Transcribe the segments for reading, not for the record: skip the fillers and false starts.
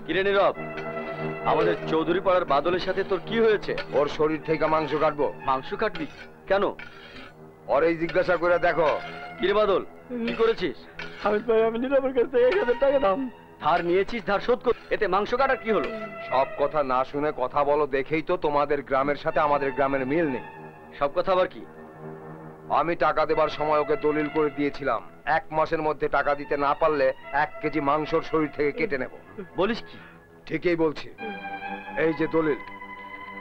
কিরে নীরব, আমাদের চৌধুরী পাড়ার বাদলের সাথে তোর কি হয়েছে? ওর শরীর থেকে মাংস কাটবো। মাংস কাটবি কেন? ওর এই জিজ্ঞাসা করে দেখো। কিরে বাদল, কি করেছিস? হামিদ ভাই, আমি নীরবের কাছ থেকে 1000 টাকা দাম ধার নিয়েছিস, ধার শোধ কর। এতে মাংস কাটার কি হলো? সব কথা না শুনে কথা বলো দেখেই তো তোমাদের গ্রামের সাথে আমাদের গ্রামের মিল নেই। সব কথা আবার কি? আমি টাকা দেবার সময় ওকে দলিল করে দিয়েছিলাম 1 মাসের মধ্যে টাকা দিতে না পারলে 1 কেজি মাংসর শরীর থেকে কেটে নেব। বলিস কি? ঠিকই বলছি। এই যে দলিল,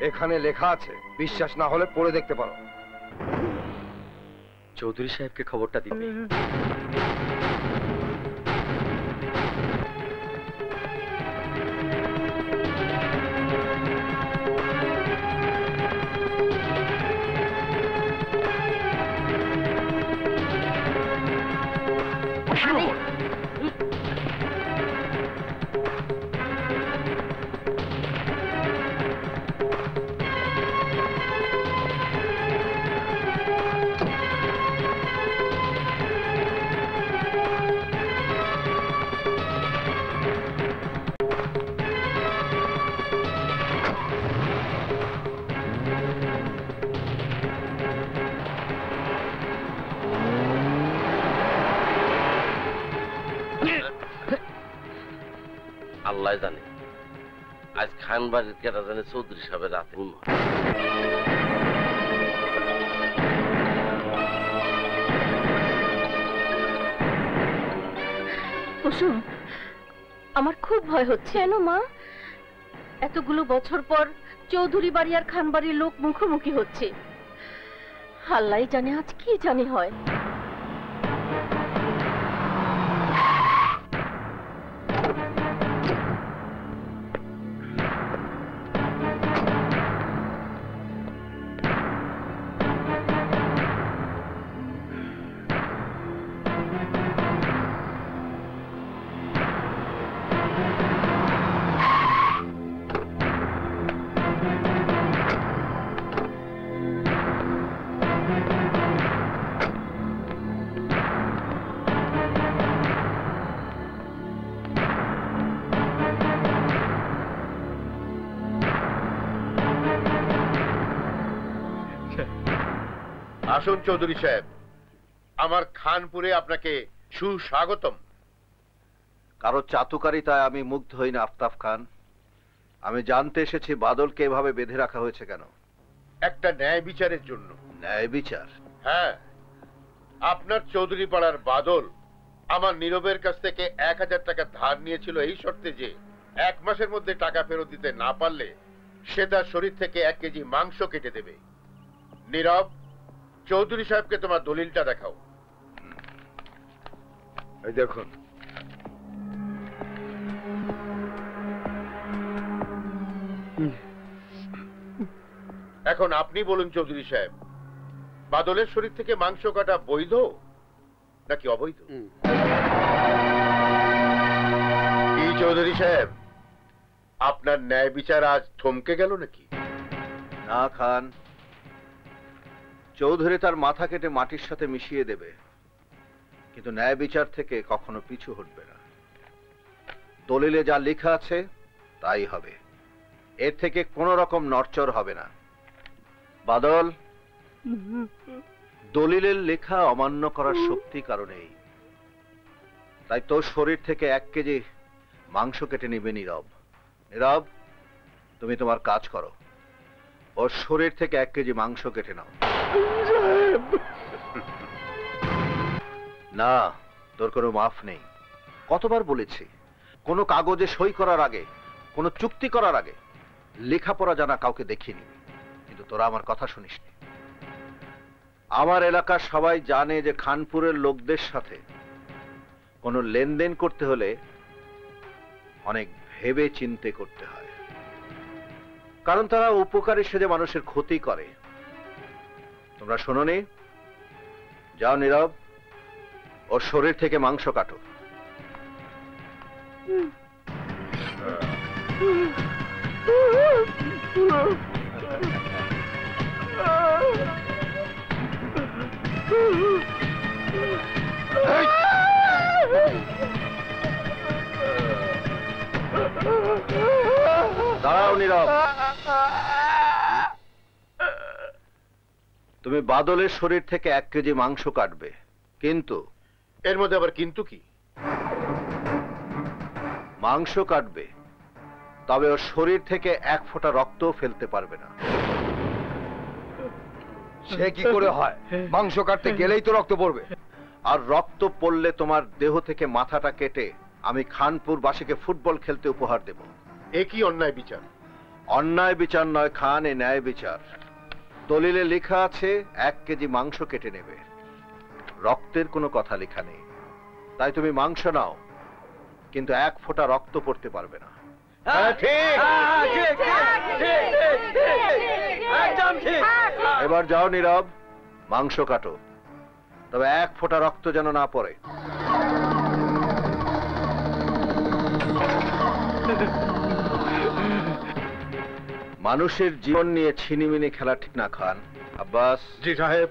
এখানে লেখা আছে, বিশ্বাস না হলে পড়ে দেখতে পারো। চৌধুরী সাহেবকে খবরটা দিবি। আল্লাহ জানে আজ খান বাড়ির কেটা জানে চৌধুরী সাহেবের রাতে কুসুম, আমার খুব ভয় হচ্ছে। কেন মা? এতগুলো বছর পর চৌধুরী বাড়ি আর খান বাড়ির লোক মুখোমুখি হচ্ছে। আল্লাহ জানে আজ কি জানি হয়। আসুন চৌধুরী সাহেব, আমার খানপুরে আপনাকে সুস্বাগতম। কারো চাতুকারিতায় আমি মুগ্ধ হই না আফতাব খান। আমি জানতে এসেছি বাদলকে এভাবে বেঁধে রাখা হয়েছে কেন? একটা ন্যায় বিচারের জন্য। ন্যায় বিচার? হ্যাঁ, আপনার চৌধুরী পাড়ার বাদল আমার নীরবের কাছ থেকে 1000 টাকা ধার নিয়েছিল এই শর্তে যে 1 মাসের মধ্যে টাকা ফেরত দিতে না পারলে সে তার শরীর থেকে 1 কেজি মাংস কেটে দেবে। নীরব, চৌধুরী সাহেবকে তোমার দলিলটা দেখাও। এই দেখুন। এখন আপনি বলুন চৌধুরী সাহেব, বাদলের শরীর থেকে মাংস কাটা বৈধ নাকি অবৈধ? কি চৌধুরী সাহেব, আপনার ন্যায় বিচার আজ থমকে গেল নাকি? না খান, চৌধুরী তার মাথা কেটে মাটির সাথে মিশিয়ে দেবে, কিন্তু ন্যায় বিচার থেকে কখনো পিছু হটবে না। দলিলে যা লেখা আছে তাই হবে, এর থেকে কোনো রকম নড়চড় হবে না। বাদল, দলিলের লেখা অমান্য করার শক্তি কারণেই, তাই তোর শরীর থেকে 1 কেজি মাংস কেটে নিবে নীরব। নীরব, তুমি তোমার কাজ করো, ওর শরীর থেকে 1 কেজি মাংস কেটে নাও। না, তোর কোনো মাফ নেই। কতবার বলেছি, কোনো কাগজে সই করার আগে, কোনো চুক্তি করার আগে লেখাপড়া জানা কাউকে দেখিয়ে নিবি, কিন্তু তোরা আমার কথা শুনিসনি। আমার এলাকার সবাই জানে যে খানপুরের লোকদের সাথে কোনো লেনদেন করতে হলে অনেক ভেবে চিন্তে করতে হয়, কারণ তারা উপকারী সেজে মানুষের ক্ষতি করে। তোমরা শোনোনি? যাও নীরব, ওর শরীর থেকে মাংস কাটো। নীরব। তুমি বাদলের শরীর থেকে 1 কেজি মাংস কাটবে, কিন্তু এর মধ্যে আবার কিন্তু কি? মাংস কাটবে, তবে ওর শরীর থেকে 1 ফোঁটা রক্তও ফেলতে পারবে না। সে কি করে হয়? মাংস কাটতে গেলেই তো রক্ত পড়বে। আর রক্ত পড়লে তোমার দেহ থেকে মাথাটা কেটে আমি খানপুরবাসীকে ফুটবল খেলতে উপহার দেব। এ কি অন্যায় বিচার? অন্যায় বিচার নয় খান, এ ন্যায় বিচার। দলিলে লেখা আছে 1 কেজি মাংস কেটে নেবে, রক্তের কোনো কথা লেখা নেই। তাই তুমি মাংস নাও, কিন্তু 1 ফোঁটা রক্ত পড়তে পারবে না। এবার যাও নীরব, মাংস কাটো, তবে 1 ফোঁটা রক্ত যেন না পড়ে। মানুষের জীবন নিয়ে ছিনিমিনি খেলা ঠিক না খান। আব্বাস। জি সাহেব।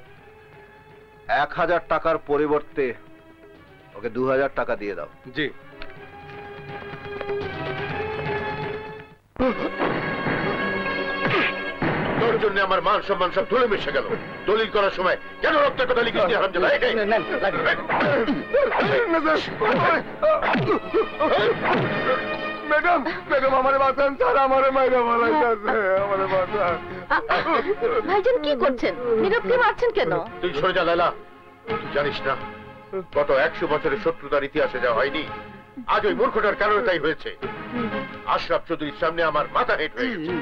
1000 টাকার পরিবর্তে ওকে 2000 টাকা দিয়ে দাও। জি। তোর জন্য আমার মান সম্মান সব ধুলে মিশে গেল। দলিল করার সময় কেন রক্তের কথা লিখিস? ম্যাডাম, ম্যাডাম আমারে বাঁচান স্যার, আমারে মাইরা ফেলাইতাছে, আমারে বাঁচান। ভাইজান কি করছেন? নীরবকে মারছেন কেন? তুই সরে যা লালা। তুই জানিস না গত 100 বছরের শত্রুতার ইতিহাসে যা হয়নি, আজ ওই মূর্খটার কারণে তাই হয়েছে। আশরাফ চৌধুরীর সামনে আমার মাথা হেঁট হয়ে গেছে।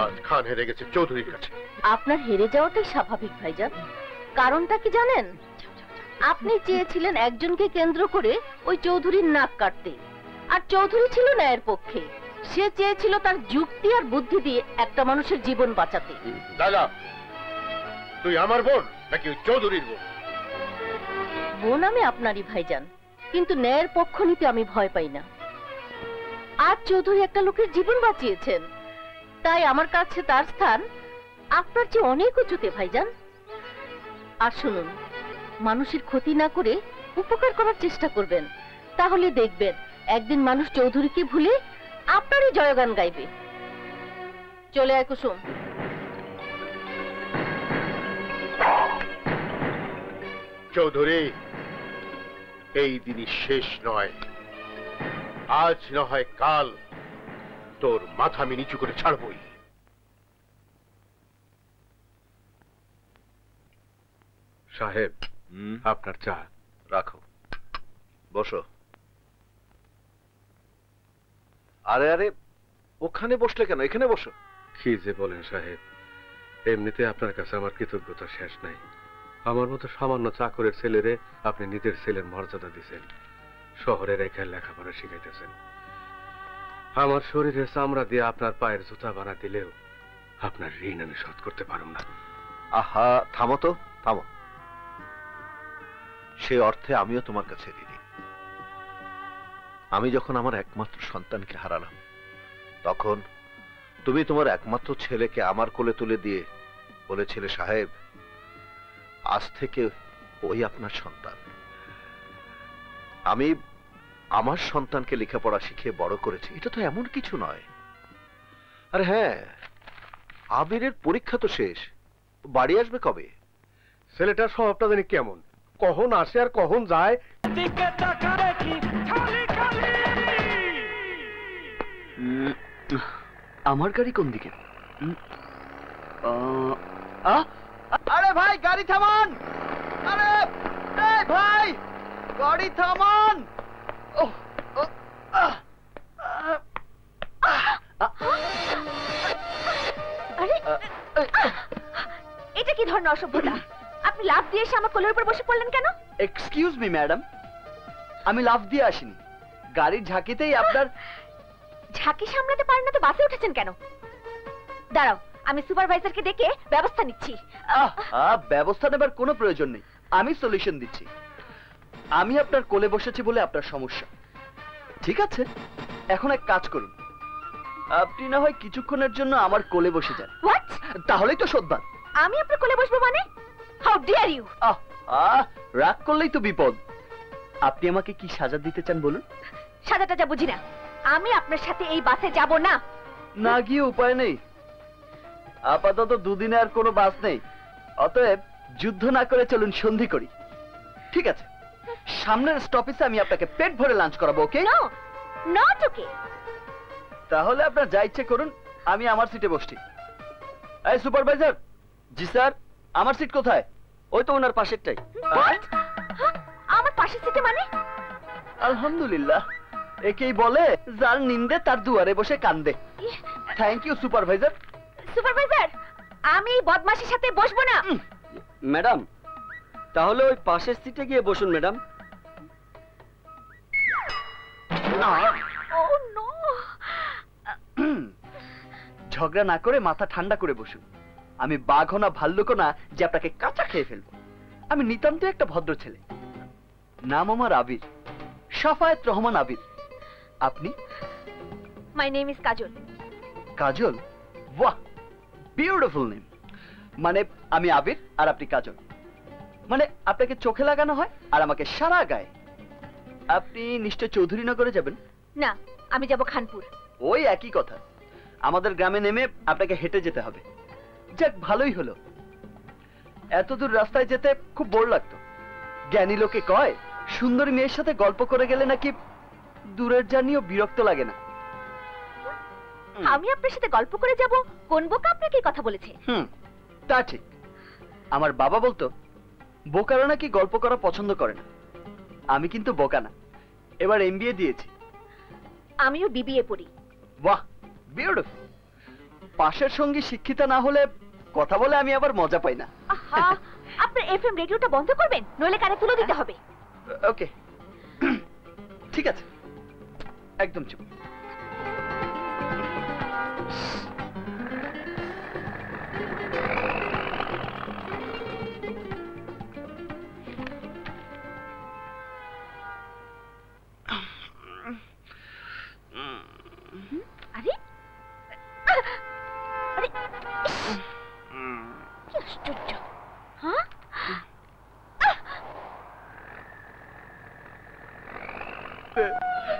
আজ খান হেরে গেছে চৌধুরীর কাছে। আপনার হেরে যাওয়াটাই স্বাভাবিক ভাইজান। কারণটা কি জানেন? আপনি চেয়েছিলেন একজনকে কেন্দ্র করে ওই চৌধুরীর নাক কাটতে, আর চৌধুরী ছিল ন্যায়ের পক্ষে। সে চেয়েছিল তার যুক্তি আর বুদ্ধি দিয়ে একটা মানুষের জীবন বাঁচাতে। লালা, তুই আমার বোন নাকি ওই চৌধুরীর বোন? বোন আমি আপনারই ভাইজান, কিন্তু ন্যায়ের পক্ষ নিতে আমি ভয় পাই না। আজ চৌধুরী একটা লোকের জীবন বাঁচিয়েছেন, তাই আমার কাছে তার স্থান আপনার চেয়ে অনেক উঁচুতে ভাইজান। আর শুনুন, মানুষের ক্ষতি না করে উপকার করার চেষ্টা করবেন, তাহলে দেখবেন একদিন মানুষ চৌধুরীকে ভুলে আপনারই জয়গান গাইবে। চলে আয় কুসুম। চৌধুরী, এই দিনই শেষ নয়। আজ না হয় কাল তোর মাথা আমি নিচু করে ছাড়বই। সাহেব, আপনার চা। রাখো, বসো। আরে আরে, ওখানে বসলে কেন? এখানে বসো। কি যে বলেন সাহেব, এমনিতে আপনার কাছে আমার কৃতজ্ঞতা শেষ নাই। আমার মতো সামান্য চাকরের ছেলেরে আপনি নিজের ছেলের মর্যাদা দিচ্ছেন, শহরে রেখে লেখাপড়া শিখাইতেছেন। আমার শরীরের চামড়া দিয়ে আপনার পায়ের জুতা বানা দিলেও আপনার ঋণ আমি শোধ করতে পারব না। আহা, থামো তো, থামো। সে অর্থে আমিও তোমার কাছে ঋণী। আমি যখন আমার একমাত্র সন্তানকে হারালাম, তখন তুমি তোমার একমাত্র ছেলেকে আমার কোলে তুলে দিয়ে বলেছিলে, সাহেব, আজ থেকে ওই আপনার সন্তান। আমি আমার সন্তানকে লেখাপড়া শিখিয়ে বড় করেছি, এটা তো এমন কিছু নয়। আরে হ্যাঁ, আবিরের পরীক্ষা তো শেষ, বাড়ি আসবে কবে? ছেলেটার স্বভাবটা জানি কেমন, কখন আসে আর কখন যায়। আমার গাড়ি কোন দিকে? আরে ভাই, গাড়ি থামান! আরে এই ভাই, গাড়ি থামান! এটা কি ধরনের অসভ্যতা? আপনি লাফ দিয়ে এসে আমার কোলের উপর বসে পড়লেন কেন? এক্সকিউজ মি ম্যাডাম, আমি লাফ দিয়ে আসিনি, গাড়ির ঝাঁকিতেই আপনার। ঝাঁকি সামলাতে পারেন না তো বাসে উঠেছেন কেন? দাঁড়াও, আমি সুপারভাইজারকে ডেকে ব্যবস্থা নিচ্ছি। ব্যবস্থা নেবার কোনো প্রয়োজন নেই, আমি সলিউশন দিচ্ছি। আমি আপনার কোলে বসেছি বলে আপনার সমস্যা, ঠিক আছে? এখন এক কাজ করুন, আপনি না হয় কিছুক্ষণের জন্য আমার কোলে বসে যান। হোয়াট? তাহলেই তো শোধবান। আমি আপনার কোলে বসবো মানে? How dare you! রাগ করলেই তো বিপদ। আপনি আমাকে কি সাজা দিতে চান বলুন? সাজাটা যা বুঝি না। আমি আপনার সাথে এই বাসে যাব না। না গিয়ে উপায় নেই। আপাতত দুদিনে আর কোনো বাস নেই, অতএব যুদ্ধ না করে চলুন সন্ধি করি। ঠিক আছে, সামনের স্টপেজে আমি আপনাকে পেট ভরে লাঞ্চ করাবো। ওকে? No not okay. তাহলে আপনার যা ইচ্ছে করুন, আমি আমার সিটে বসছি। এই সুপারভাইজার। জি স্যার। আমার সিট কোথায়? ওই তো ওনার পাশেরটাই। আমার পাশের সিটে মানে? আলহামদুলিল্লাহ, একেই বলে যার নিন্দে তার দুয়ারে বসে কান্দে। Thank you supervisor. সুপারভাইজার, আমি এই বদমাশের সাথে বসবো না। ম্যাডাম, তাহলে ওই পাশের সিটে গিয়ে বসুন ম্যাডাম। ও নো। ঝগড়া না করে মাথা ঠান্ডা করে বসুন। আমি বাঘও না ভাল্লুকও না যে আপনাকে কাঁচা খেয়ে ফেলবো। আমি নিতান্ত একটা ভদ্র ছেলে। নাম আমার আবির, সাফায়েত রহমান আবির। আপনি? মাই নেম ইজ কাজল। কাজল? বাহ, বিউটিফুল নেম। মানে আমি আবির আর আপনি কাজল। মানে আপনাকে চোখে লাগানো হয় আর আমাকে সারা গায়ে। আপনি নিশ্চয় চৌধুরীনগরে যাবেন? না, আমি যাব খানপুর। ওই একই কথা। আমাদের গ্রামে নেমে আপনাকে হেঁটে যেতে হবে। যাক, ভালোই হলো। এত দূর রাস্তায় যেতে খুব বোর লাগতো। জ্ঞানী লোকে কয় সুন্দরী মেয়ের সাথে গল্প করে গেলে নাকি দূরের জার্নিও বিরক্ত লাগে না। আমি আপনার সাথে গল্প করে যাব? কোন বোকা আপনাকে এই কথা বলেছে? তা ঠিক। আমার বাবা বলতো বোকারা নাকি গল্প করা পছন্দ করে না। আমি কিন্তু বোকা না, এবার এমবিএ দিয়েছি। আমিও বিবিএ পড়ি। বাহ, বিউটিফুল। পাশের সঙ্গী শিক্ষিতা না হলে কথা বলে আমি আবার মজা পাই না। আহা, আপনার এফএম রেডিওটা বন্ধ করবেন, নইলে কানে তুলে দিতে হবে। ওকে, ঠিক আছে, একদম চুপ। আরে আরে, কি আশ্চর্য। হ্যাঁ,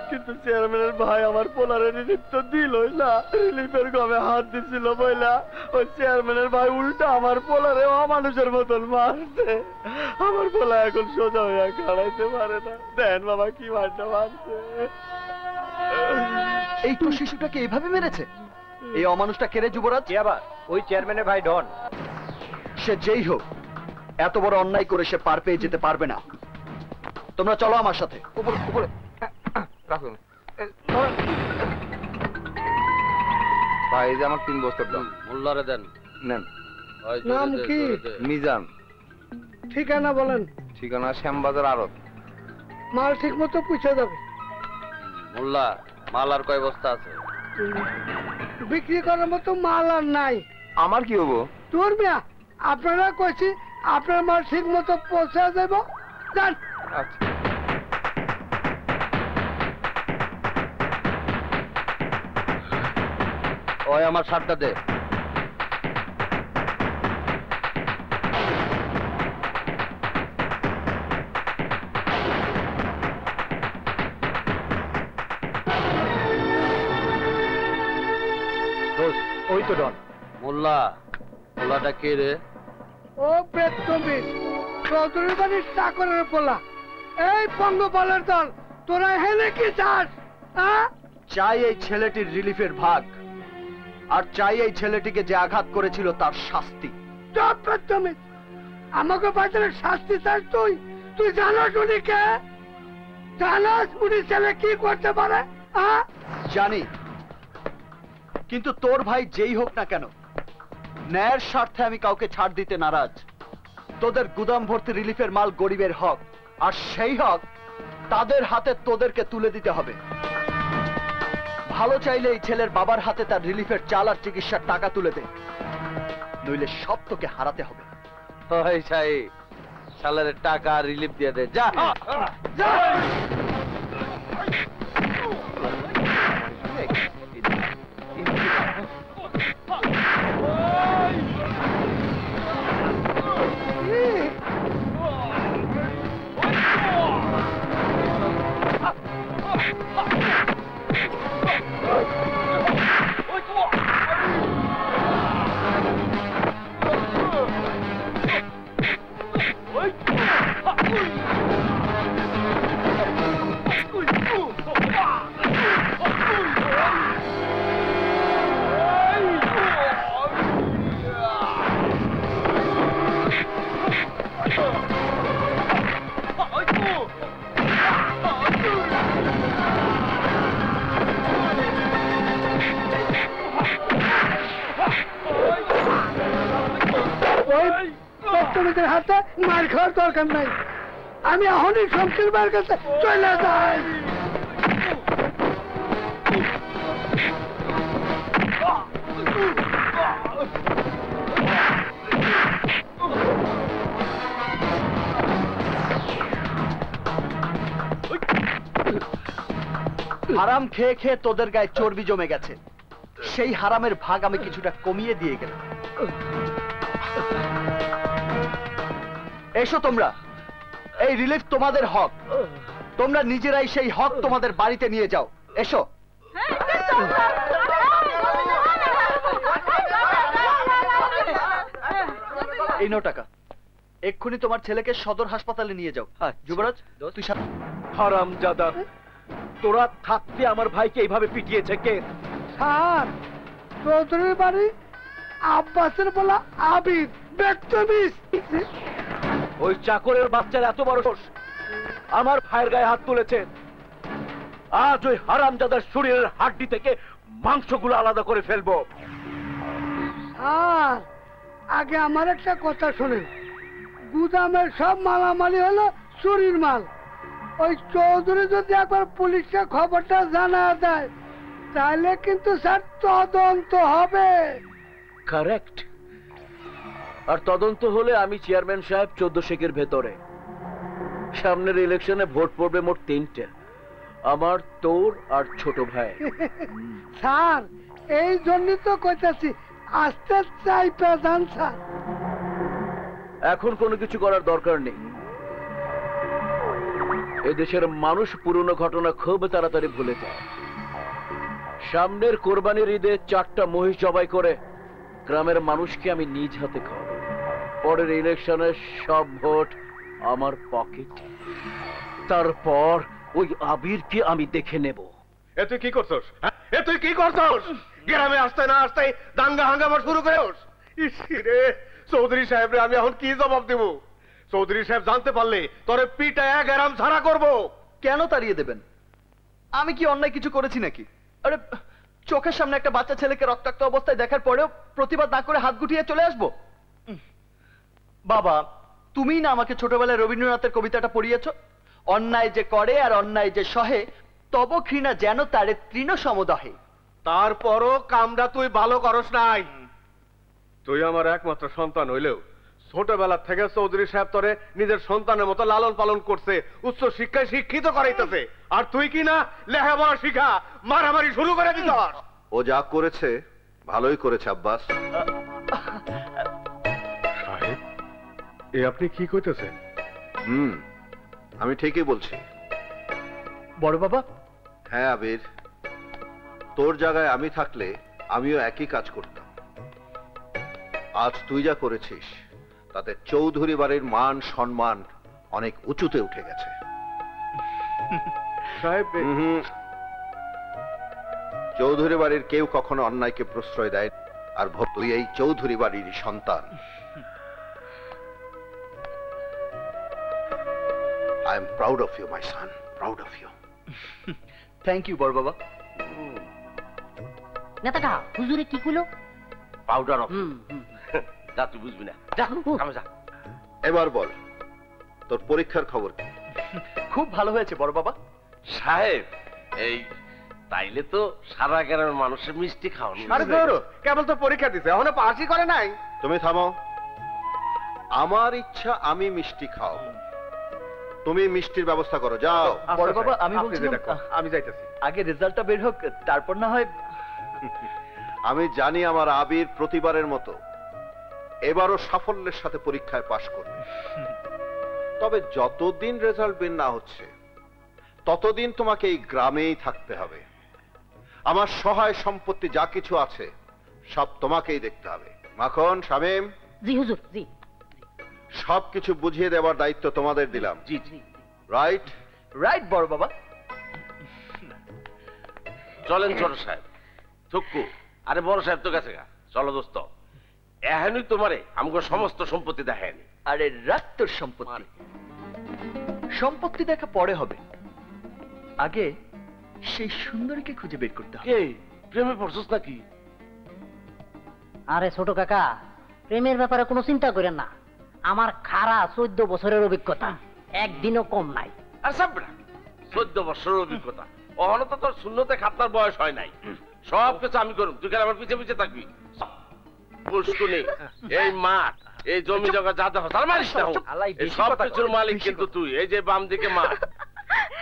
কিন্তু চেয়ারম্যানের ভাই আমার পোলারে রিলিফ তো দিলই না। রিলিফের গমে হাত দিছিল বইলা ওই চেয়ারম্যানের ভাই উল্টা আমার পোলারে অমানুষের মতন মারছে। আমার পোলা এখন সোজা হইয়া খাড়াইতে পারে না। দেন বাবা কি মারটা মারছে। এই তো শিশুটাকে এভাবে মেরেছে? এই অমানুষটা কেড়ে যুবরাজ? আবার ওই চেয়ারম্যানের ভাই ডন। সে যেই হোক, এত বড় অন্যায় করে সে পার পেয়ে যেতে পারবে না। তোমরা চলো আমার সাথে। উপরে উপরে রাখুন ভাই, এই যে আমার 3 বস্তার দাম। মোল্লারে দেন। নেন। নাম কি? মিজান। ঠিকানা বলেন। ঠিকানা শ্যামবাজার আড়ত। মাল ঠিক মতো পুষে যাবে। মোল্লা, মাল আর কয় বস্তা আছে? বিক্রি করার মতো মাল আর নাই। আমার কি হবো? তোর মিয়া, আপনারা কইছি আপনার মাল ঠিক মতো পৌঁছে দেব। যান। আচ্ছা। ওই আমার শার্টটা দে। ওই তো ডন। মোল্লা, মোল্লাটা কে রে? ও বেদমি, চৌধুরী বাড়ির চাকরের পোলা। এই পঙ্গপালের দল, তোরা হেলে কি চাস? চাই এই ছেলেটির রিলিফের ভাগ, আর চাই এই ছেলেটিকে যে আঘাত করেছিল তার শাস্তি। আমাকে বাজারে শাস্তি চাস তুই? তুই জানাস উনি কে? জানাস উনি ছেলে কি করতে পারে? জানি, কিন্তু তোর ভাই যেই হোক না কেন, ন্যায়ের স্বার্থে আমি কাউকে ছাড় দিতে নারাজ। তোদের গুদাম ভর্তি রিলিফের মাল গরিবের হক, আর সেই হক তাদের হাতে তোদেরকে তুলে দিতে হবে। ভালো চাইলে এই ছেলের বাবার হাতে তার রিলিফের চাল আর চিকিৎসার টাকা তুলে দে, নইলে সব তোকে হারাতে হবে। ওই সাহেব, শালারে টাকা রিলিফ দিয়ে দে, যা। এদের হাতে মার খাওয়ার দরকার নাই। আমি এখনই শমশের ভাইয়ের কাছে চলে যাই। হারাম খেয়ে খেয়ে তোদের গায়ে চর্বি জমে গেছে, সেই হারামের ভাগ আমি কিছুটা কমিয়ে দিয়ে গেলাম। এসো তোমরা, এই রিলিফ তোমাদের হক, তোমরা নিজেরাই সেই হক তোমাদের বাড়িতে নিয়ে যাও। এসো। এই নাও টাকা, এক্ষুনি তোমার ছেলেকে সদর হাসপাতালে নিয়ে যাও। যুবরাজ তুই হারামজাদা, তোরা থাকতে আমার ভাইকে এইভাবে পিটিয়েছে কে? স্যার, চৌধুরীর বাড়ি আব্বাসের বলা আবির বেত্তমিস। ওই চাকরের বাচ্চার এত বড় সাহস, আমার ভাইয়ের গায়ে হাত তুলেছে। আজ ওই হারামজাদার শরীরের হাড্ডি থেকে মাংসগুলো আলাদা করে ফেলবো। স্যার, আগে আমার একটা কথা শোনেন, গুদামের সব মালামালি হলো চুরির মাল। ওই চৌধুরী যদি একবার পুলিশকে খবরটা জানা দেয়, তাহলে কিন্তু স্যার তদন্ত হবে। কারেক্ট। আর তদন্ত হলে আমি চেয়ারম্যান সাহেব 14 শেখের ভেতরে। সামনের ইলেকশনে ভোট পড়বে মোট 3টে, আমার, তোর আর ছোট ভাই। স্যার, এই জন্যই তো কইতাছি আস্তে চাই প্রধান স্যার। এখন কোনো কিছু করার দরকার নেই। এদেশের মানুষ পুরনো ঘটনা খুব তাড়াতাড়ি ভুলে যায়। সামনের কোরবানির ঈদে 4টা মহিষ জবাই করে গ্রামের মানুষকে আমি নিজ হাতে খাওয়াবো। পরের ইলেকশনের সব ভোট আমার পকেট। তারপর ওই আবিরকে আমি দেখে নেব। এ তুই কি করছস? এ তুই কি করছস? গ্রামে আসতে না আসতে দাঙ্গা হাঙ্গামা শুরু করেস। ইসরে চৌধুরী সাহেব রে আমি এখন কি জবাব দেব? চৌধুরী সাহেব জানতে পারলে তোরে পিটায়া গ্রাম ছাড়া করব। কেন তাড়িয়ে দেবেন? আমি কি অন্যায় কিছু করেছি নাকি? আরে চোখের সামনে একটা বাচ্চা ছেলেকে রক্তাক্ত অবস্থায় দেখার পরেও প্রতিবাদ না করে হাত গুটিয়ে চলে আসবো? বাবা, তুমিই না আমাকে ছোটবেলায় রবীন্দ্রনাথের কবিতাটা পড়িয়েছো, অন্যায় যে করে আর অন্যায় যে সহে, তব ঘৃণা যেন তারে তৃণ সমদহে। তারপরও কামটা তুই ভালো করস নাই। তুই আমার একমাত্র সন্তান হইলেও ছোটবেলা থেকে চৌধুরী সাহেব তোরে নিজের সন্তানের মতো লালন পালন করছে, উচ্চ শিক্ষায় শিক্ষিত করাইতেছে। আর তুই কি না লেখাপড়া শিখা মারামারি শুরু করে দিছস। ও যা করেছে ভালোই করেছে আব্বাস। সাহেব, এ আপনি কি কইতেছেন? আমি ঠিকই বলছি। বড় বাবা? হ্যাঁ আবির, তোর জায়গায় আমি থাকলে আমিও একই কাজ করতাম। আজ তুই যা করেছিস তাতে চৌধুরী বাড়ির মান সম্মান অনেক উঁচুতে উঠে গেছে। সাহেব, চৌধুরী বাড়ির কেউ কখনো অন্যায়কে প্রশ্রয় দেয়, আর তুই এই চৌধুরী বাড়ির সন্তান। I am proud of you, my son. Proud of you. Thank you বড় বাবা। নেতাটা হুজুরে কি কইলো? Powder off. যা, তুই বুঝবি না, যা কামে যা। এবার বল, তোর পরীক্ষার খবর কি? খুব ভালো হয়েছে বড় বাবা। সাহেব, এই তাইলে তো সারা গ্রামের মানুষের মিষ্টি খাওয়ানো। আরে ধরো, কেবল তো পরীক্ষা দিছে, এখনো পাসই করে নাই। তুমি থামো। আমার ইচ্ছা আমি মিষ্টি খাওয়াবো, তুমি মিষ্টির ব্যবস্থা করো, যাও। বড় বাবা, আমি আপনি বলছিলাম যেটা করেন, আমি যাইতেছি। আগে রেজাল্টটা বের হোক, তারপর না হয়। আমি জানি আমার আবির প্রতিবারের মতো এবারও সাফল্যের সাথে পরীক্ষায় পাশ করবে। তবে যতদিন রেজাল্ট বের না হচ্ছে ততদিন তোমাকে এই গ্রামেই থাকতে হবে। আমার সহায় সম্পত্তি যা কিছু আছে সব তোমাকেই দেখতে হবে। মাখন, শামীম, জি হুজুর, জি। সবকিছু বুঝিয়ে দেওয়ার দায়িত্ব তোমাদের দিলাম। জি জি। রাইট? রাইট বড় বাবা। চলেন ছোট সাহেব। থুক্কু, আরে বড় সাহেব তো গেছে গা, চলো দোস্ত। এখনই তোমারে আমাকে সমস্ত সম্পত্তি দেখেন। আরে রাখ তোর সম্পত্তি, সম্পত্তি দেখা পরে হবে, আগে সেই সুন্দরীকে খুঁজে বের করতে হবে। কে প্রেমে পড়ছস নাকি? আরে ছোট কাকা, প্রেমের ব্যাপারে কোনো চিন্তা করেন না, আমার খারা 14 বছরের অভিজ্ঞতা, একদিনও কম নাই। আর সাবরা 14 বছরের অভিজ্ঞতা, অহনো তো তোর শূন্যতে খাতনার বয়স হয় নাই। সব কিছু আমি করুম, তুই কেন আমার পিছে পিছে থাকবি? পুষ্কুনি, এই মাঠ, এই জমি জগা যা যা তার মারিস না, এই সব কিছুর মালিক কিন্তু তুই। এই যে বাম দিকে মাঠ,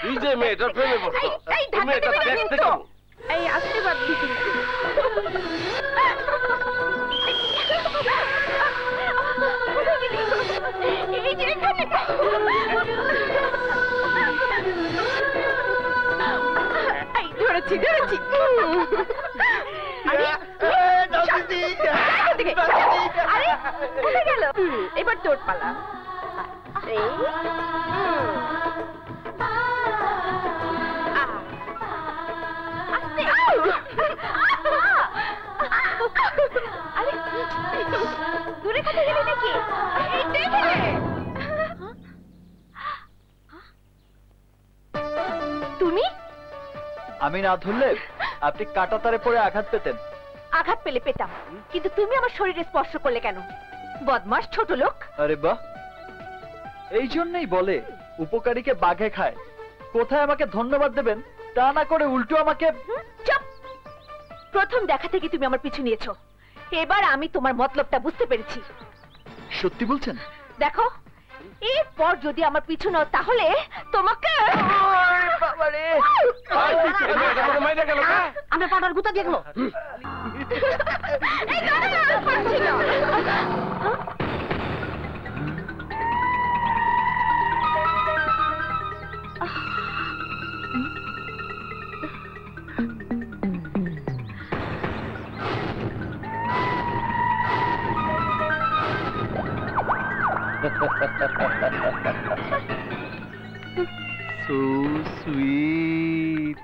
তুই যে মেয়েটার প্রেমে পড়ছো, তুমি এটা দেখতে কেমন? এই আসতে পারবি কিন্তু। এই যে এখানে এই ধরেছি ধরেছি। আরে আরে উঠে গেল। এবার তোর পালা। এই দূরে কোথায় গেলি নাকি? তুমি? আমি না ধরলে আপনি কাটা তারে পরে আঘাত পেতেন। আঘাত পেলে পেতাম, কিন্তু তুমি আমার শরীরে স্পর্শ করলে কেন? বদমাস ছোট লোক। আরে বাহ, এই জন্যই বলে উপকারীকে বাঘে খায়। কোথায় আমাকে ধন্যবাদ দেবেন তা না করে উল্টো আমাকে। চুপ! প্রথম দেখা থেকে তুমি আমার পিছু নিয়েছো, এবার আমি তোমার মতলবটা বুঝতে পেরেছি। সত্যি বলছেন? দেখো, এরপর যদি আমার পিছু নাও তাহলে তোমাকে আমরা পাউডার গুতা দিয়ে গেল। So sweet.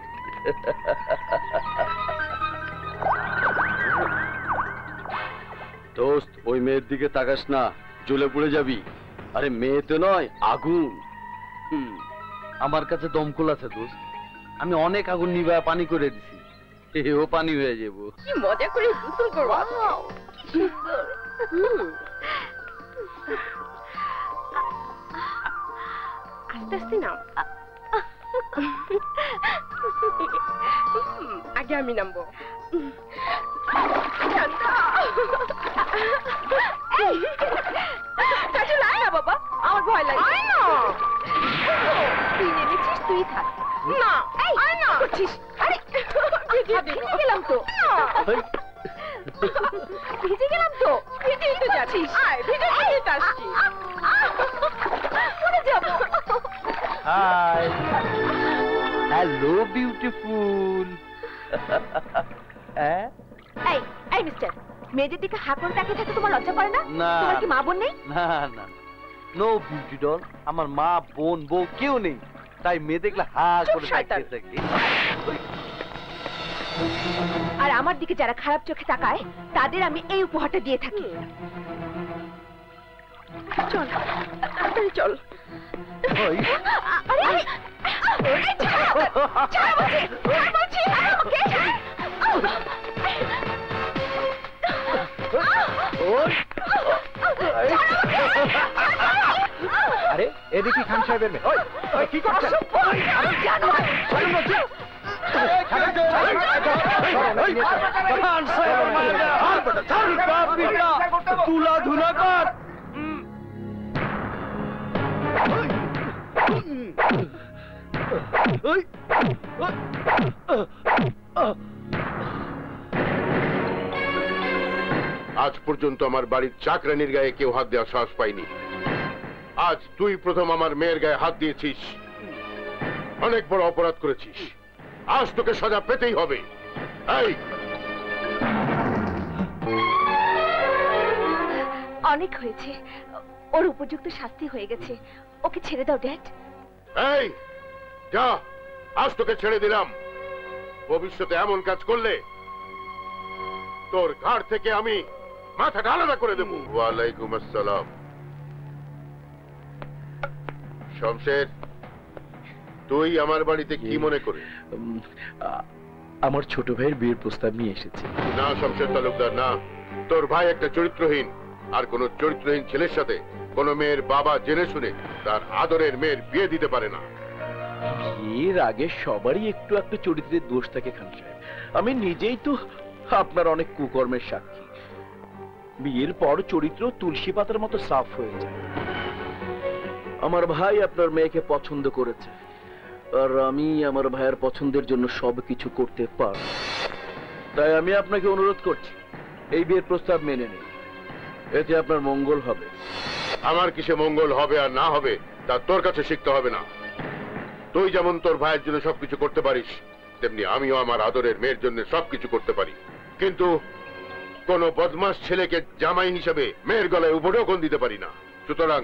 দোস্ত, ওই মেয়ের দিকে তাকাস না, জ্বলে পড়ে যাবি। আরে মেয়ে তো নয়, আগুন। আমার কাছে দমকল আছে দোস্ত, আমি অনেক আগুন নিভায় পানি করে দিছি, এও পানি হয়ে যাব। কি মজা করে গোসল করব। আস্তে আস্তে নাও। আগে আমি নামবো। বাবা, আমার ভয় লাগে। তুই নেমেছিস, তুই থাক। না করছিস। আরে ভিজে গেলাম তো, ভিজে গেলাম তো। ভিজেই তো যাচ্ছিস। ভিজে আসছি, পড়ে যাবো। Hi, hello beautiful. এই এই মিস্টার, মেয়েদের দিকে হাঁ করে তাকিয়ে থাকতে তোমার লজ্জা করে না? না। তোমার কি মা বোন নেই? না না, নো বিউটি ডল, আমার মা বোন বউ কেউ নেই, তাই মেয়ে দেখলে হা করে তাকিয়ে থাকি। আর আমার দিকে যারা খারাপ চোখে তাকায় তাদের আমি এই উপহারটা দিয়ে থাকি। চল তাড়াতাড়ি চল। আরে এদিকে খান সাহেবের মেয়ে। ওই কি করছেন? তুলা ধুলা কর। আজ পর্যন্ত আমার বাড়ির চাকরানির গায়ে কেউ হাত দেওয়ার সাহস পাইনি। আজ তুই প্রথম আমার মেয়ের গায়ে হাত দিয়েছিস, অনেক বড় অপরাধ করেছিস। আজ তোকে সাজা পেতেই হবে। এই অনেক হয়েছে, ওর উপযুক্ত শাস্তি হয়ে গেছে, ওকে ছেড়ে দাও ড্যাড। এই যা, আজ তোকে ছেড়ে দিলাম। ভবিষ্যতে এমন কাজ করলে তোর ঘাড় থেকে আমি মাথাটা আলাদা করে দেবো। ওয়ালাইকুম আসসালাম। শমশের, তুই আমার বাড়িতে কি মনে করে? আমার ছোট ভাইয়ের বিয়ের প্রস্তাব নিয়ে এসেছি। না শমশের তালুকদার, না। তোর ভাই একটা চরিত্রহীন, আর কোন চরিত্রহীন ছেলের সাথে কোন মেয়ের বাবা জেনে শুনে তার আদরের মেয়ের বিয়ে দিতে পারে না। এর আগে সবারই একটু একটু চরিত্রের দোষ থাকে খান সাহেব। আমি নিজেই তো আপনার অনেক কুকর্মের সাক্ষী। বিয়ের পর চরিত্র তুলসী পাতার মতো সাফ হয়ে যায়। আমার ভাই আপনার মেয়েকে পছন্দ করেছে, আর আমি আমার ভাইয়ের পছন্দের জন্য সবকিছু করতে পারব। তাই আমি আপনাকে অনুরোধ করছি, এই বিয়ের প্রস্তাব মেনে নিন, এতে আপনার মঙ্গল হবে। আমার কিসে মঙ্গল হবে আর না হবে তা তোর কাছে শিখতে হবে না। তুই যেমন তোর ভাইয়ের জন্য সবকিছু করতে পারিস, তেমনি আমিও আমার আদরের মেয়ের জন্য সবকিছু করতে পারি। কিন্তু কোন বদমাস ছেলেকে জামাই হিসেবে মেয়ের গলায় উপঢৌকন দিতে পারি না। সুতরাং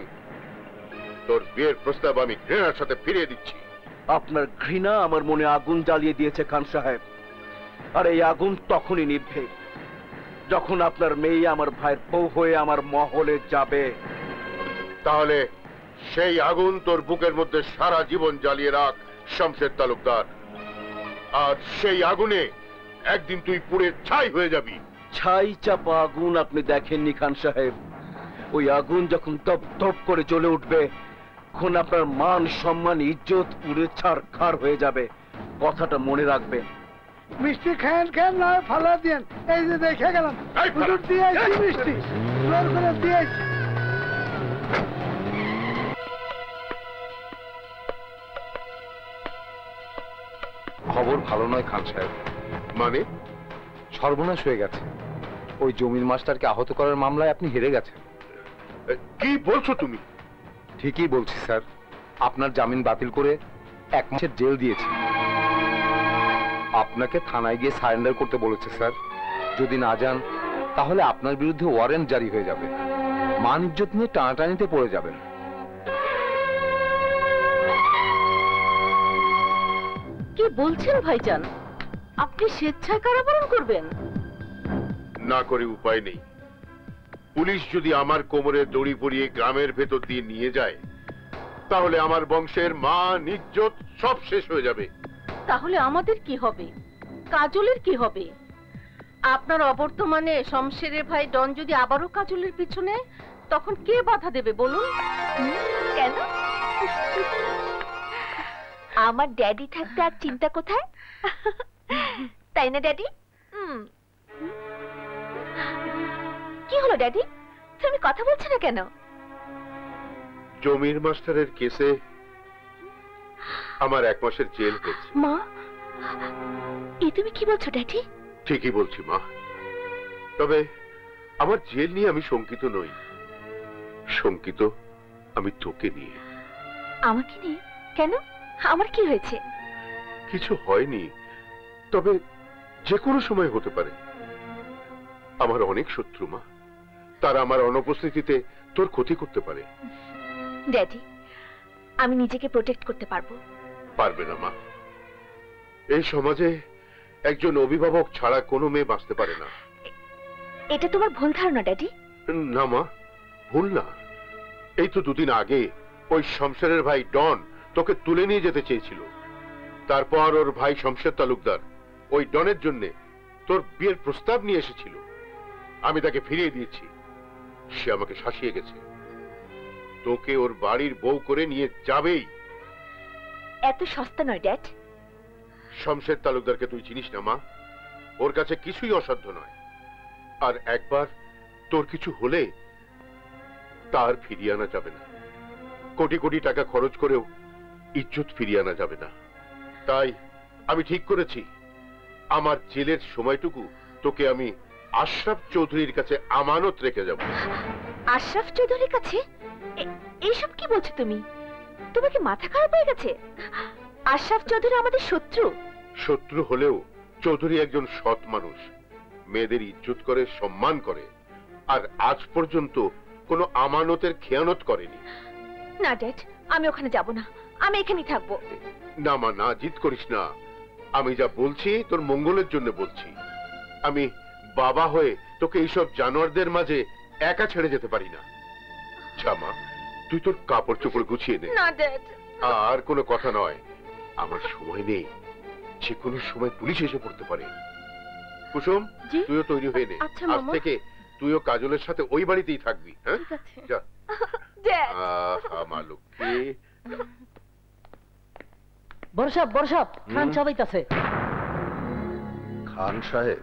তোর বিয়ের প্রস্তাব আমি ঘৃণার সাথে ফিরিয়ে দিচ্ছি। আপনার ঘৃণা আমার মনে আগুন জ্বালিয়ে দিয়েছে খান সাহেব, আর এই আগুন তখনই নিভবে যখন আপনার মেয়ে আমার ভাইয়ের বউ হয়ে আমার মহলে যাবে। তাহলে সেই আগুন তোর বুকের মধ্যে সারা জীবন জ্বালিয়ে রাখ শমশের তালুকদার, আর সেই আগুনে একদিন তুই পুড়ে ছাই হয়ে যাবি। ছাই চাপা আগুন আপনি দেখেননি খান সাহেব। ওই আগুন যখন দপ দপ করে জ্বলে উঠবে, তখন আপনার মান সম্মান ইজ্জত পুড়ে ছারখার হয়ে যাবে। কথাটা মনে রাখবেন। মিষ্টি খান খান নয় ফালা দিয়েন। এই যে দেখে গেলাম হুজুর দিয়ে আইছি মিষ্টি, জোর করে দিয়ে আইছি। খবর ভালো নয় খান সাহেব। মানে? সর্বনাশ হয়ে গেছে। ওই জমির মাস্টারকে আহত করার মামলায় আপনি হেরে গেছেন। কি বলছো তুমি? ঠিকই বলছি স্যার, আপনার জামিন বাতিল করে 1 মাসের জেল দিয়েছে। আপনাকে থানায় গিয়ে সারেন্ডার করতে বলেছে স্যার। যদি না যান তাহলে আপনার বিরুদ্ধে ওয়ারেন্ট জারি হয়ে যাবে, মান ইজ্জত নিয়ে টানাটানিতে পড়ে যাবেন। কি বলছেন ভাইজান? আপনি স্বেচ্ছায় কারাবরণ করবেন? না করে উপায় নেই। পুলিশ যদি আমার কোমরে দড়ি পরিয়ে গ্রামের ভেতর দিয়ে নিয়ে যায়, তাহলে আমার বংশের মান ইজ্জত সব শেষ হয়ে যাবে। তাহলে আমাদের কি হবে? কাজলের কি হবে? আপনার অবর্তমানে শমশেরের ভাই ডন যদি আবারও কাজলের পিছনে, তখন কে বাধা দেবে বলুন? কেন? আমার ড্যাডি থাকতে আর চিন্তা কোথায়, তাই না ড্যাডি? কি হলো ড্যাডি, তুমি কথা বলছো না কেন? জমির মাস্টারের কেসে আমার 1 মাসের জেল হয়েছে। মা, এ তুমি কি বলছো ড্যাডি? ঠিকই বলছি মা, তবে আমার জেল নিয়ে আমি শঙ্কিত নই। শঙ্কিত আমি তোকে নিয়ে। আমাকে নিয়ে? কেন, আমার কি হয়েছে? কিছু হয়নি, তবে যে কোনো সময় হতে পারে। আমার অনেক শত্রু মা, তারা আমার অনুপস্থিতিতে তোর ক্ষতি করতে পারে। ড্যাডি, আমি নিজেকে প্রোটেক্ট করতে পারবো। পারবে না মা, এই সমাজে একজন অভিভাবক ছাড়া কোনো মেয়ে বাঁচতে পারে না। এটা তোমার ভুল ধারণা ড্যাডি। না মা, ভুল না। এই তো 2 দিন আগে ওই শমশেরের ভাই ডন তোকে তুলে নিয়ে যেতে চেয়েছিল। তারপর ওর ভাই শমশের তালুকদার ওই ডনের জন্য তোর বিয়ের প্রস্তাব নিয়ে এসেছিল। আমি তাকে ফিরিয়ে দিয়েছি। সে আমাকে শাসিয়ে গেছে। তোকে ওর বাড়ির বউ করে নিয়ে যাবেই। এত সস্তা নয় ড্যাড। শমশের তালুকদারকে তুই চিনিস না মা, ওর কাছে কিছুই অসাধ্য নয়। আর একবার তোর কিছু হলে তার ফিরিয়ে আনা যাবে না। কোটি কোটি টাকা খরচ করেও ইজ্জত ফিরিয়ে আনা যাবে না। তাই আমি ঠিক করেছি, আমার জেলের সময়টুকু তোকে আমি আশরাফ চৌধুরীর কাছে আমানত রেখে যাব। আশরাফ চৌধুরীর কাছে? এইসব কি বলছো তুমি? তোমার কি মাথা খারাপ হয়ে গেছে? আশরাফ চৌধুরী আমাদের শত্রু। শত্রু হলেও চৌধুরী একজন সৎ মানুষ, মেয়েদের ইজ্জত করে, সম্মান করে, আর আজ পর্যন্ত কোনো আমানতের খেয়ানত করেনি। না ড্যাড, আমি ওখানে যাব না, আমি এখানেই থাকবো। না মা, না, জিদ করিস না। আমি যা বলছি তোর মঙ্গলের জন্য বলছি। আমি বাবা হয়ে তোকে এইসব জানোয়ারদের মাঝে একা ছেড়ে যেতে পারি না। মা, তুই তোর কাপড় চোপড় গুছিয়ে নে। না ড্যাড। আর কোনো কথা নয়, আমার সময় নেই। যে কোনো সময় পুলিশ এসে পড়তে পারে। কুসুম, তুইও তৈরি হয়ে নে। আচ্ছা আজ মামা। থেকে তুইও কাজলের সাথে ওই বাড়িতেই থাকবি। হ্যাঁ, ঠিক আছে। যা। ড্যাড আমার লক্ষ্মী। বরসাব খান সাহেব আইতাছে। খান সাহেব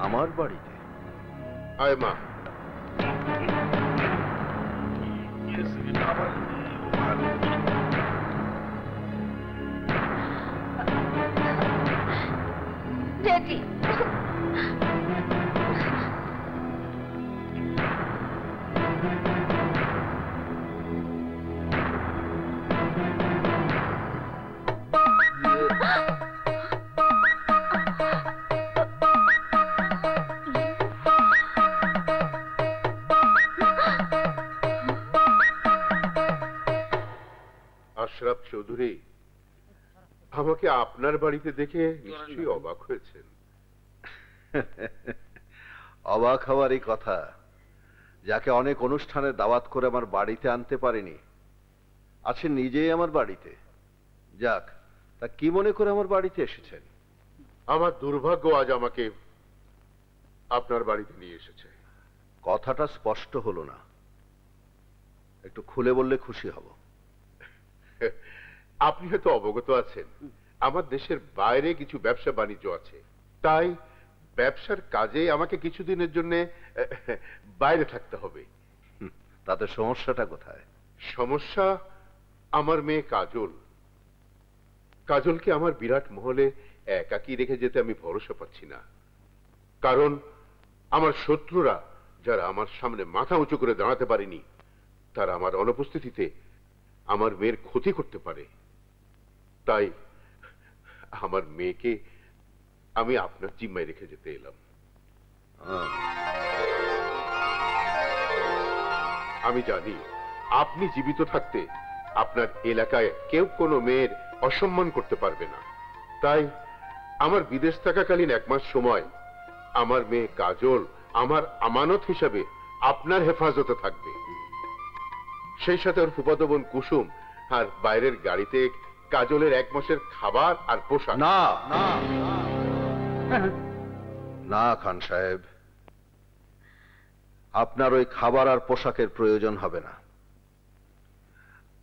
আমার বাড়িতে? আয় মা। ড্যাডি আশরাফ চৌধুরী, আমাকে আপনার বাড়িতে দেখে নিশ্চয়ই অবাক হয়েছেন। অবাক হওয়ারই কথা, যাকে অনেক অনুষ্ঠানে দাওয়াত করে আমার বাড়িতে আনতে পারিনি আছেন নিজেই আমার বাড়িতে। যাক, তা কি মনে করে আমার বাড়িতে এসেছেন? আমার দুর্ভাগ্য আজ আমাকে আপনার বাড়িতে নিয়ে এসেছে। কথাটা স্পষ্ট হলো না, একটু খুলে বললে খুশি হব। আপনি হয়তো অবগত আছেন আমার দেশের বাইরে কিছু ব্যবসা বাণিজ্য আছে, তাই ব্যবসার কাজে আমাকে কিছুদিনের জন্য বাইরে থাকতে হবে। তাতে সমস্যাটা কোথায়? সমস্যা আমার মেয়ে কাজল। কাজলকে আমার বিরাট মহলে একাকী রেখে যেতে আমি ভরসা পাচ্ছি না, কারণ আমার শত্রুরা যারা আমার সামনে মাথা উঁচু করে দাঁড়াতে পারেনি, তারা আমার অনুপস্থিতিতে আমার মেয়ের ক্ষতি করতে পারে। তাই আমার মেয়েকে আমি আপনার জিম্মায় রেখে যেতে এলাম। আমি জানি আপনি জীবিত থাকতে আপনার এলাকায় কেউ কোনো মেয়ের অসম্মান করতে পারবে না, তাই আমার বিদেশ থাকাকালীন 1 মাস সময় আমার মেয়ে কাজল আমার আমানত হিসাবে আপনার হেফাজতে থাকবে। সেই সাথে ওর ফুফাতো বোন কুসুম আর বাইরের গাড়িতে কাজলের 1 মাসের খাবার আর পোশাক। না না না খান সাহেব, আপনার ওই খাবার আর পোশাকের প্রয়োজন হবে না।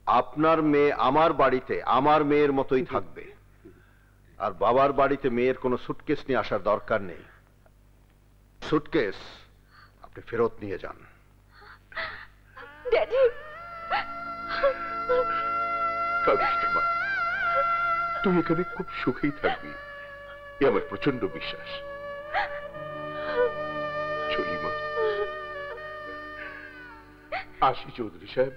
আপনার মেয়ে আমার বাড়িতে আমার মেয়ের মতোই থাকবে, আর বাবার বাড়িতে মেয়ের কোনো সুটকেস নিয়ে আসার দরকার নেই। সুটকেস আপনি ফেরত নিয়ে যান। ড্যাডি কাঁদিস না মা, তুই এখানে খুব সুখেই থাকবি, এ আমার প্রচন্ড বিশ্বাস। চলি মা, আসি চৌধুরী সাহেব।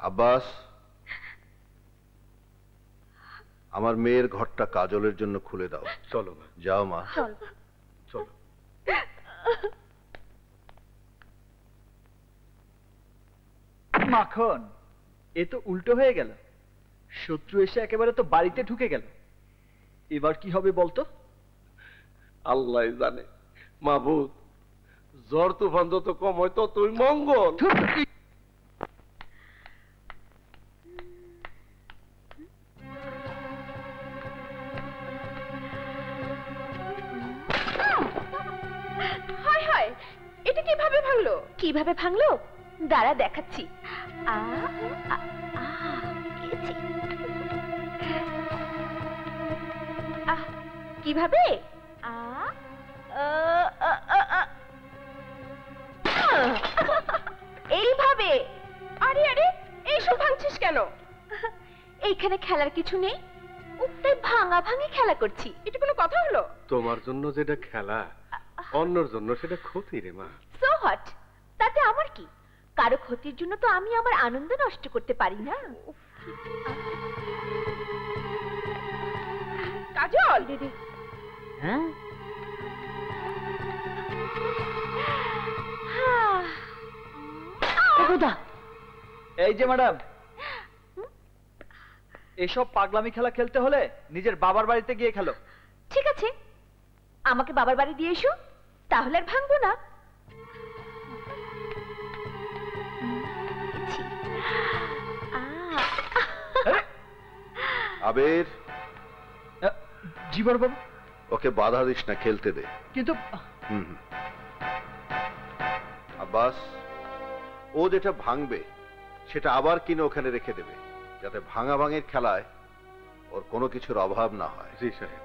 আব্বাস, আমার মেয়ের ঘরটা কাজলের জন্য খুলে দাও। চলো মা। যাও মা। চলো। মাখন, এ তো উল্টো হয়ে গেল। শত্রু এসে একেবারে তো বাড়িতে ঢুকে গেল। এবার কি হবে বলতো? আল্লাহ জানে মাহবুব, ঝড় তুফান যত কম হয় ততই মঙ্গল। হায় হায়, এটা কিভাবে ভাঙলো? কিভাবে ভাঙলো দাঁড়া দেখাচ্ছি। কিভাবে? এইভাবে। আরে আরে, এইসব ভাঙছিস কেন? এইখানে খেলার কিছু নেই, তাই ভাঙা ভাঙি খেলা করছি। এটা কোনো কথা হলো? তোমার জন্য যেটা খেলা, অন্যর জন্য সেটা ক্ষতি রে মা। সো হোয়াট, তাতে আমার কি? কারো ক্ষতির জন্য তো আমি আমার আনন্দ নষ্ট করতে পারি না। কাজল, হ্যাঁ এই যে ম্যাডাম, এসব পাগলামি খেলা খেলতে হলে নিজের বাবার বাড়িতে গিয়ে খেলো। ঠিক আছে, আমাকে বাবার বাড়ি দিয়ে এসো, তাহলে আর ভাঙবো না। আবির, জি বড় বাবু। ওকে বাধা দিস না, খেলতে দে। কিন্তু আব্বাস, ও যেটা ভাঙবে সেটা আবার কিনে ওখানে রেখে দেবে, যাতে ভাঙা ভাঙের খেলায় ওর কোনো কিছুর অভাব না হয়। জি সাহেব।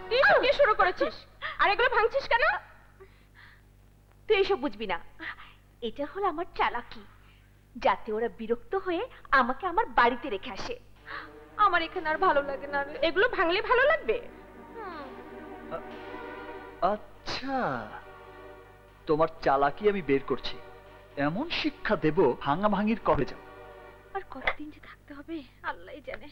তুই এসব কি শুরু করেছিস? আর এগুলো ভাঙছিস কেন? তুই এসব বুঝবি না। এটা হলো আমার চালাকি, যাতে ওরা বিরক্ত হয়ে আমাকে আমার বাড়িতে রেখে আসে। আমার এখানে আর ভালো লাগে না। এগুলো ভাঙলে ভালো লাগবে? আচ্ছা, তোমার চালাকি আমি বের করছি। এমন শিক্ষা দেব, ভাঙা ভাঙির কবে যাও। আর কতদিন যে থাকতে হবে আল্লাহই জানে।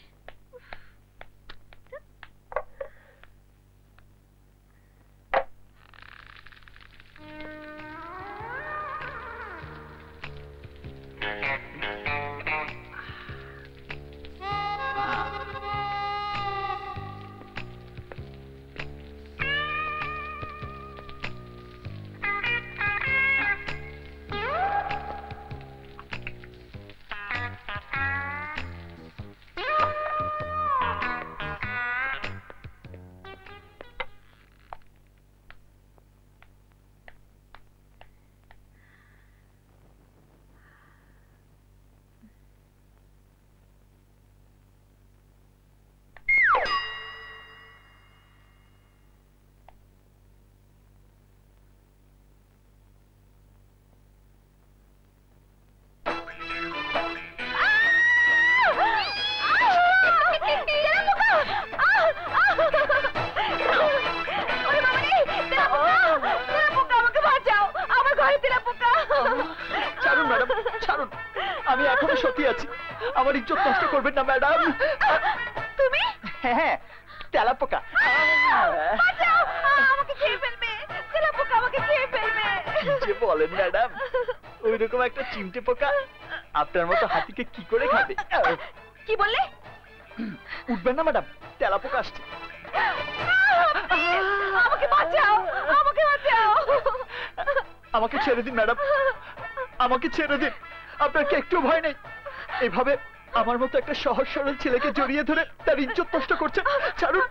আমি এখনো সত্যি আছি, আমার ইজ্জত নষ্ট করবেন না ম্যাডাম। তুমি? হ্যাঁ, তেলাপোকা। আমাকে খেয়ে ফেলবে, তেলাপোকা আমাকে খেয়ে ফেলবে। যে বলেন ম্যাডাম, ওই রকম একটা চিমটে পোকা আপনার মতো হাতিকে কি করে খাবে? কি বললে? উঠবেন না ম্যাডাম, তেলাপোকা আসছে। আমাকে বাঁচাও, আমাকে বাঁচাও। আমাকে ছেড়ে দিন ম্যাডাম, আমাকে ছেড়ে দিন। আপনার কি একটু ভয় নেই? এভাবে আমার মতো একটা সহজ সরল ছেলেকে জড়িয়ে ধরে তার ইজ্জত নষ্ট করছে। ছাড়ুন,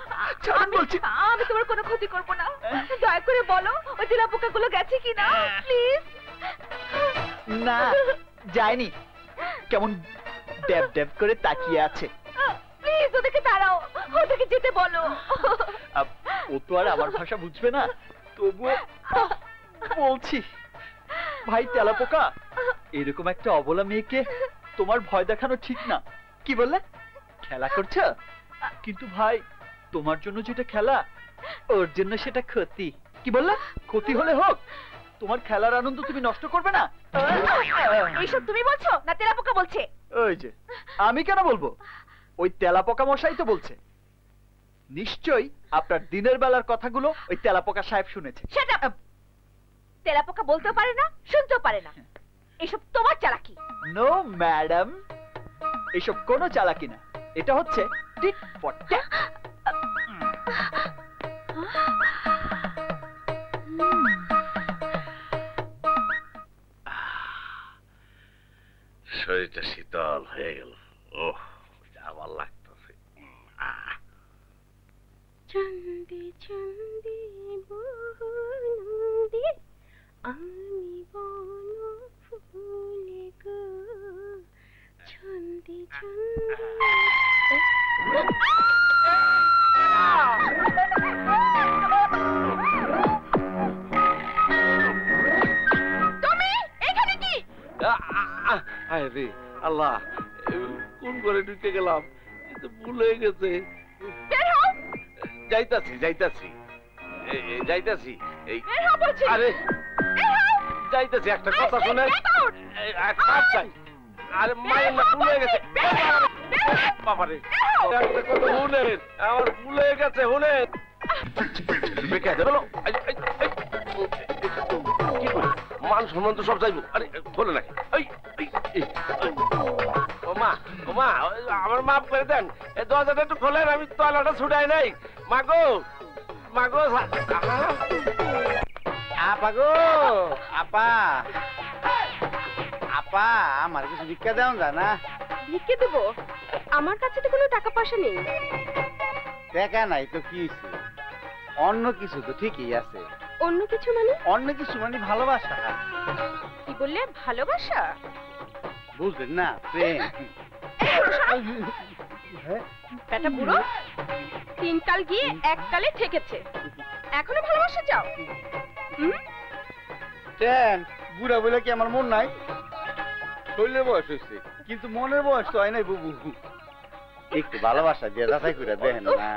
ছাড়ুন বলছি। আমি তোমার কোনো ক্ষতি করব না, দয়া করে বলো ওই তেলাপোকাগুলো গেছে কিনা প্লিজ। না, যায়নি। কেমন ড্যাব ড্যাব করে তাকিয়ে আছে। প্লিজ ওদেরকে তাড়াও, ওদেরকে যেতে বলো। ও তো আর আমার ভাষা বুঝবে না, তবুও বলছি। ভাই তেলাপোকা, এরকম একটা অবলা মেয়েকে তোমার ভয় দেখানো ঠিক না। কি বললে? খেলা করছো? কিন্তু ভাই, তোমার জন্য যেটা খেলা, ওর জন্য সেটা ক্ষতি। কি বললে? ক্ষতি হলে হোক, তোমার খেলার আনন্দ তুমি নষ্ট করবে না। এইসব তুমি বলছো না তেলাপোকা বলছে? ওই যে, আমি কেন বলবো? ওই তেলাপোকা মশাই তো বলছে। নিশ্চয়ই আপনার দিনের বেলার কথাগুলো ওই তেলাপোকা সাহেব শুনেছে। সেটা তেলাপোকা বলতেও পারে না, শুনতেও পারে না। এসব তোমার চালাকি। নো ম্যাডাম, এসব কোনো চালাকি না। এটা হচ্ছে টিট ফর ট্যাট। শরীরটা শীতল হয়ে গেল। ওহ, আবার লাগতেছে। চন্দে চন্দে বনন্দে আমি বন ফুলে গো, ছন্দে তুমি এখানে কি? আরে আল্লাহ, কোন করে ঢুকে গেলাম, ভুল হয়ে গেছে। যাইতাছি যাইতাছি যাইতাছি। আরে যাইতাছি, একটা কথা শুনে। আরে মায়ের না, ভুল হয়ে গেছে। বাবারে, একটা কথা শুনেন, আমার ভুল হয়ে গেছে। শুনেন, মান সম্মান তো সব যাইব। আরে বলে নাকি? ও মা, ও মা, আমার মাফ করে দেন। এই দরজাটা একটু খোলেন, আমি তলাটা ছুটাই নাই। মাগো, মাগো, আপা গো, আপা। আপা আমার কিছু ভিক্ষা দেওয়া যায় না? ভিক্ষে দেবো? আমার কাছে তো কোনো টাকা পয়সা নেই। টাকা নাই তো কি হইছে? অন্য কিছু তো ঠিকই আছে। অন্য কিছু মানে? অন্য কিছু মানে ভালোবাসা। কি বললে? ভালোবাসা? বুঝলেন না? প্রেম। বেটা বুড়ো, 3 কাল গিয়ে 1 কালে ঠেকেছে, এখনো ভালোবাসা চাও? কেন বুড়া বলে কি আমার মন নাই? শরীরের বয়স হয়েছে কিন্তু মনের বয়স তো হয় নাই বুবু। একটু ভালোবাসা দিয়ে যাচাই করে দেখেন না।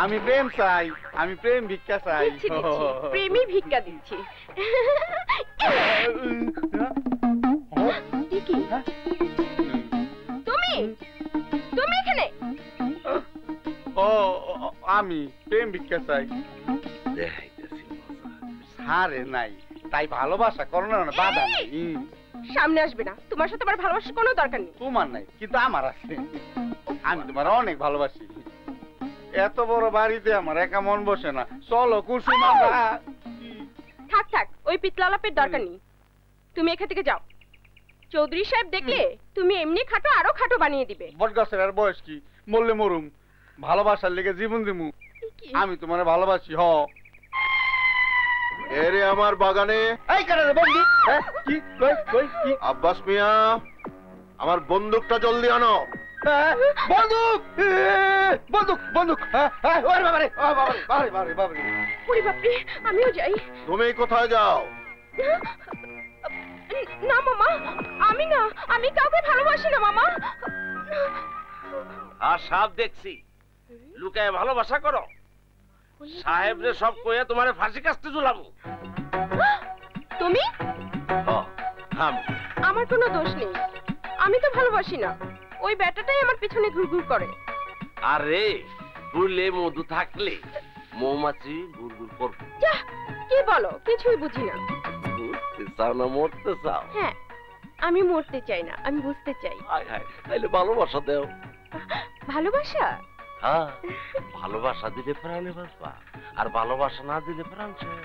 আমি প্রেম চাই, আমি প্রেম ভিক্ষা চাই। দিচ্ছি, প্রেমই ভিক্ষা দিচ্ছি। কি? তুমি তুমি এখানে? ও আমি প্রেম ভিক্ষা চাই। সারে নাই তাই ভালোবাসা করো না, বাধা নাই। সামনে আসবে না, তোমার সাথে আমার ভালোবাসার কোনো দরকার নেই। তোমার নাই কিন্তু আমার আছে। আমি তোমার অনেক ভালোবাসি। এত বড় বাড়িতে আমার একা মন বসে না। চলো কুসুম আমরা। থাক থাক, ওই পিতলালাপের দরকার নেই। তুমি এখান থেকে যাও। চৌধুরী সাহেব দেখলে তুমি এমনি খাটো আরো খাটো বানিয়ে দিবে। বটগাছের আর বয়স কি, মরলে মরুম, ভালোবাসার লেগে জীবন দিমু। আমি তোমার ভালোবাসি। হ এরে আমার বাগানে এই করে রে বন্ধু। কি কই কই কি? আব্বাস মিয়া, আমার বন্দুকটা জলদি আনো। বন্দুক বন্দুক বন্দুক। ওরে বাবারে বাবারে বাবারে বাবারে বাবারে। ওরে বাপরে, আমিও যাই। তুমি কোথায় যাও? না মামা, আমি না, আমি কাউকে ভালোবাসি না মামা। আর সাপ দেখছি লুকায় ভালোবাসা করো। সাহেব রে সব কইয়া তোমারে ফাঁসি কাস্তে ঝুলাবো। তুমি? আমার কোনো দোষ নেই, আমি তো ভালোবাসি না। ওই ব্যাটাটাই আমার পিছনে ঘুরঘুর করে। আরে ফুলে মধু থাকলে মৌমাছি ঘুরঘুর করবে। যা, কি বলো? কিছুই বুঝি না। বুঝতে চাও না মরতে চাও? হ্যাঁ, আমি মরতে চাই না, আমি বুঝতে চাই। হায় হায়, তাইলে ভালোবাসা দাও। ভালোবাসা? হ্যাঁ, ভালোবাসা দিলে প্রাণে বাঁচবা, আর ভালোবাসা না দিলে প্রাণ শেষ।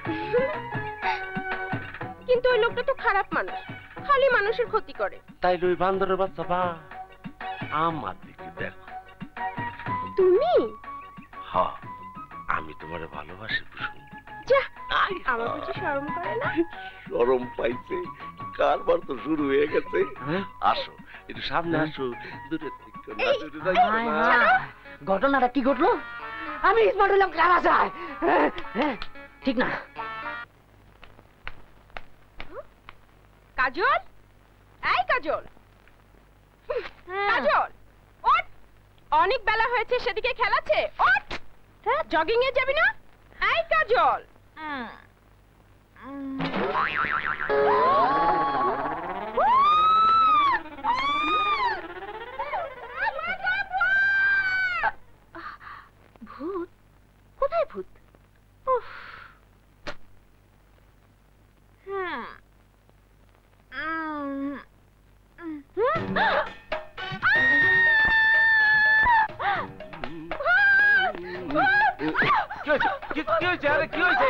কিন্তু ওই লোকটা তো খারাপ মানুষ, খালি মানুষের ক্ষতি করে। তাইলে ওই বান্দরের বাচ্চা বা আমার দিকে দেখো। তুমি? হ্যাঁ, আমি তোমারে ভালোবাসি কুসুম। যা, আমার কিছু শরম করে না? শরম পাইছে, কারবার তো শুরু হয়ে গেছে। আসো একটু সামনে আসো, দূরে থেকে না, দূরে যাইও না। ঘটনাটা কি ঘটলো? আমি স্মার্ট হলাম কারা যায়? ঠিক না। কাজল, এই কাজল, কাজল ওঠ, অনেক বেলা হয়েছে, সেদিকে খেলাচ্ছে। ওঠ, জগিং এ যাবি না? এই কাজল। ভূত? কোথায় ভূত? উফ। কি হয়েছে? আরে কি হয়েছে?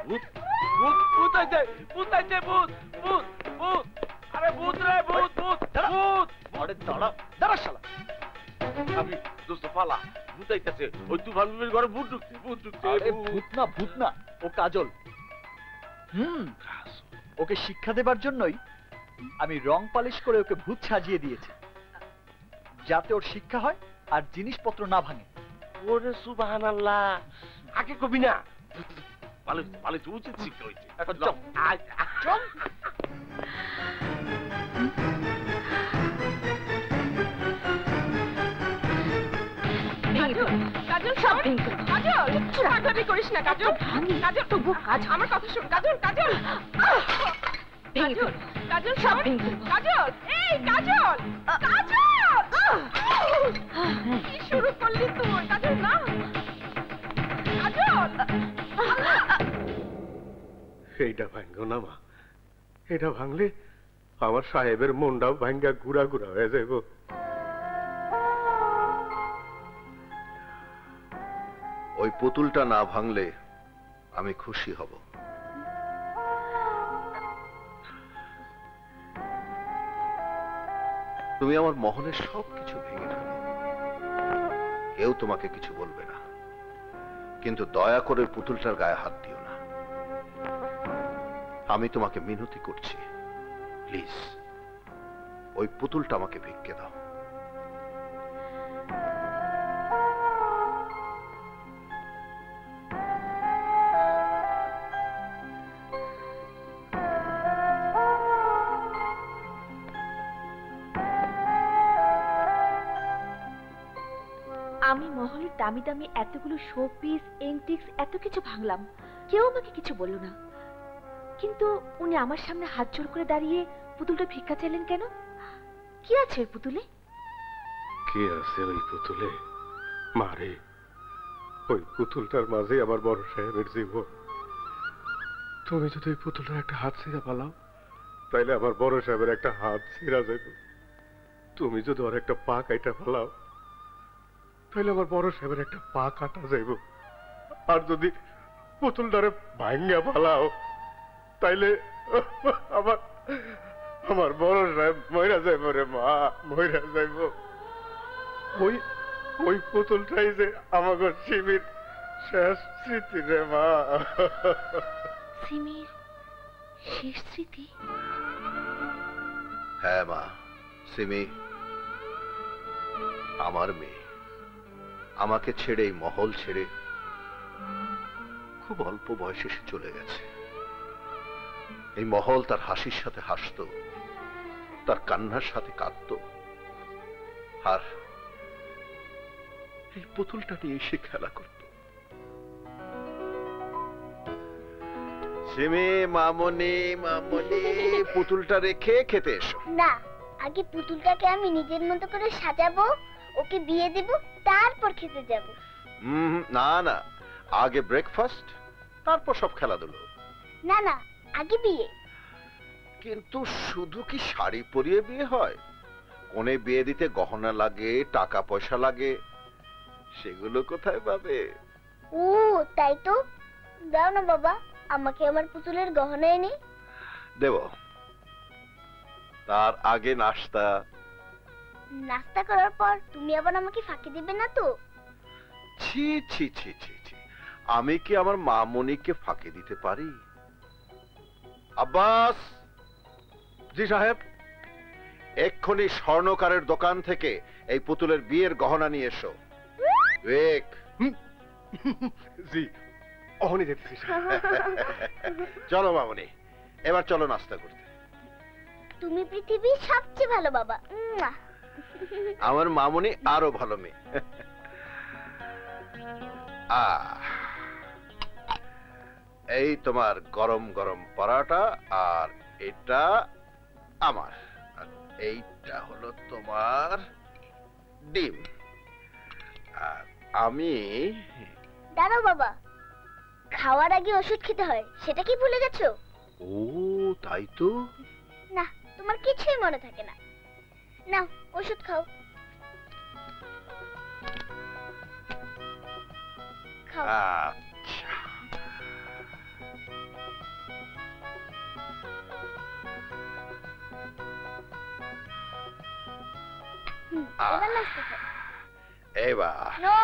ভূত ভূত ভূত আছে, ভূত আছে, ভূত ভূত ভূত। আরে ভূত রে, ভূত ভূত ভূত। আরে দাঁড়া দাঁড়া শালা, আমি দোস্ত পালা, ভূত আইতাছে। ওই তুফান বিবির ঘরে ভূত ঢুকছে, ভূত ঢুকছে। আরে ভূত না, ভূত না, ও কাজল। ওকে শিক্ষা দেবার জন্যই আমি রং পালিশ করে ওকে ভূত সাজিয়ে দিয়েছি, যাতে ওর শিক্ষা হয় আর জিনিসপত্র না ভাঙে। ওরে সুবহানাল্লাহ, আগে কবি না। পালিশ পালিশ উচিত শিক্ষা হয়েছে। এখন চল চল। কাজল সব কাজল, ভাগাভাগি করিস না কাজল। কাজল তবু কাজ, আমার কথা শোন কাজল। কাজল কাজল সব কাজল, এই কাজল কাজল, কি শুরু করলি তুই? কাজল না, কাজল। এইটা ভাঙ্গো না মা, এটা ভাঙলে আমার সাহেবের মনটাও ভাঙ্গা গুড়া গুড়া হয়ে যাইব। ওই পুতুলটা না ভাঙলে আমি খুশি হব। তুমি আমার মহলের সবকিছু ভেঙে ফেলো, কেউ তোমাকে কিছু বলবে না, কিন্তু দয়া করে পুতুলটার গায়ে হাত দিও না। আমি তোমাকে মিনতি করছি, প্লিজ ওই পুতুলটা আমাকে ভিক্ষে দাও। আমি মহলের দামি দামি এতগুলো শোপিস এন্টিক্স এত কিছু ভাঙলাম, কেউ আমাকে কিছু বলল না, কিন্তু উনি আমার সামনে হাত জোড় করে দাঁড়িয়ে পুতুলটা ভিক্ষা চাইলেন কেন? কি আছে ওই পুতুলে? কি আছে ওই পুতুলে? মারে, ওই পুতুলটার মাঝে আমার বড় সাহেবের জীবন। তুমি যদি ওই পুতুলটার একটা হাত ছিঁড়া পালাও, তাইলে আমার বড় সাহেবের একটা হাত ছিঁড়া যাবে। তুমি যদি ওর একটা পা কাইটা পালাও, তাইলে আমার বড় সাহেবের একটা পা কাটা যাইব। আর যদি পুতুলটারে ভাঙ্গা পালাও, তাইলে আমার আমার বড় সাহেব মইরা যাইব রে মা, মইরা যাইব। ওই ওই পুতুলটাই যে আমাদের সিমির শেষ স্মৃতি রে মা। সিমির শেষ স্মৃতি? হ্যাঁ মা, সিমি আমার মেয়ে, আমাকে ছেড়ে এই মহল ছেড়ে খুব অল্প বয়সে সে চলে গেছে। এই মহল তার হাসির সাথে হাসতো, তার কান্নার সাথে কাঁদতো, আর এই পুতুলটা নিয়ে এসে খেলা করত। সিমি, মামনি, মামনি, পুতুলটা রেখে খেতে এসো। না, আগে পুতুলটাকে আমি নিজের মতো করে সাজাবো, ওকে বিয়ে দেব, তারপর খেতে যাব। না না, আগে ব্রেকফাস্ট, তারপর সব খেলাধুলো। না না, আগে বিয়ে। কিন্তু শুধু কি শাড়ি পরিয়ে বিয়ে হয়? কোনে বিয়ে দিতে গহনা লাগে, টাকা পয়সা লাগে, সেগুলো কোথায় পাবে? ও তাই তো, দাও না বাবা, আমাকে আমার পুতুলের গহনা এনে। দেব, তার আগে নাস্তা। নাস্তা করার পর তুমি আবার আমাকে ফাঁকি দিবে না তো? ছি ছি ছি ছি ছি, আমি কি আমার মামনিকে ফাঁকি দিতে পারি? আব্বাস। জি সাহেব। এক্ষুনি স্বর্ণকারের দোকান থেকে এই পুতুলের বিয়ের গহনা নিয়ে এসো। জি, অহনি দেখছি। চলো মামনি, এবার চলো নাস্তা করতে। তুমি পৃথিবীর সবচেয়ে ভালো বাবা। আমার মামনি আরো ভালো মেয়ে। এই তোমার গরম গরম পরাটা, আর এটা আমার, আর এইটা হলো তোমার ডিম। আর আমি দাঁড়াও বাবা, খাওয়ার আগে ওষুধ খেতে হয়, সেটা কি ভুলে গেছো? ও তাই তো। না, তোমার কিছুই মনে থাকে না। নাও ওষুধ খাও। খাও। আচ্ছা, এবার নাস্তা খাও। এবার নো,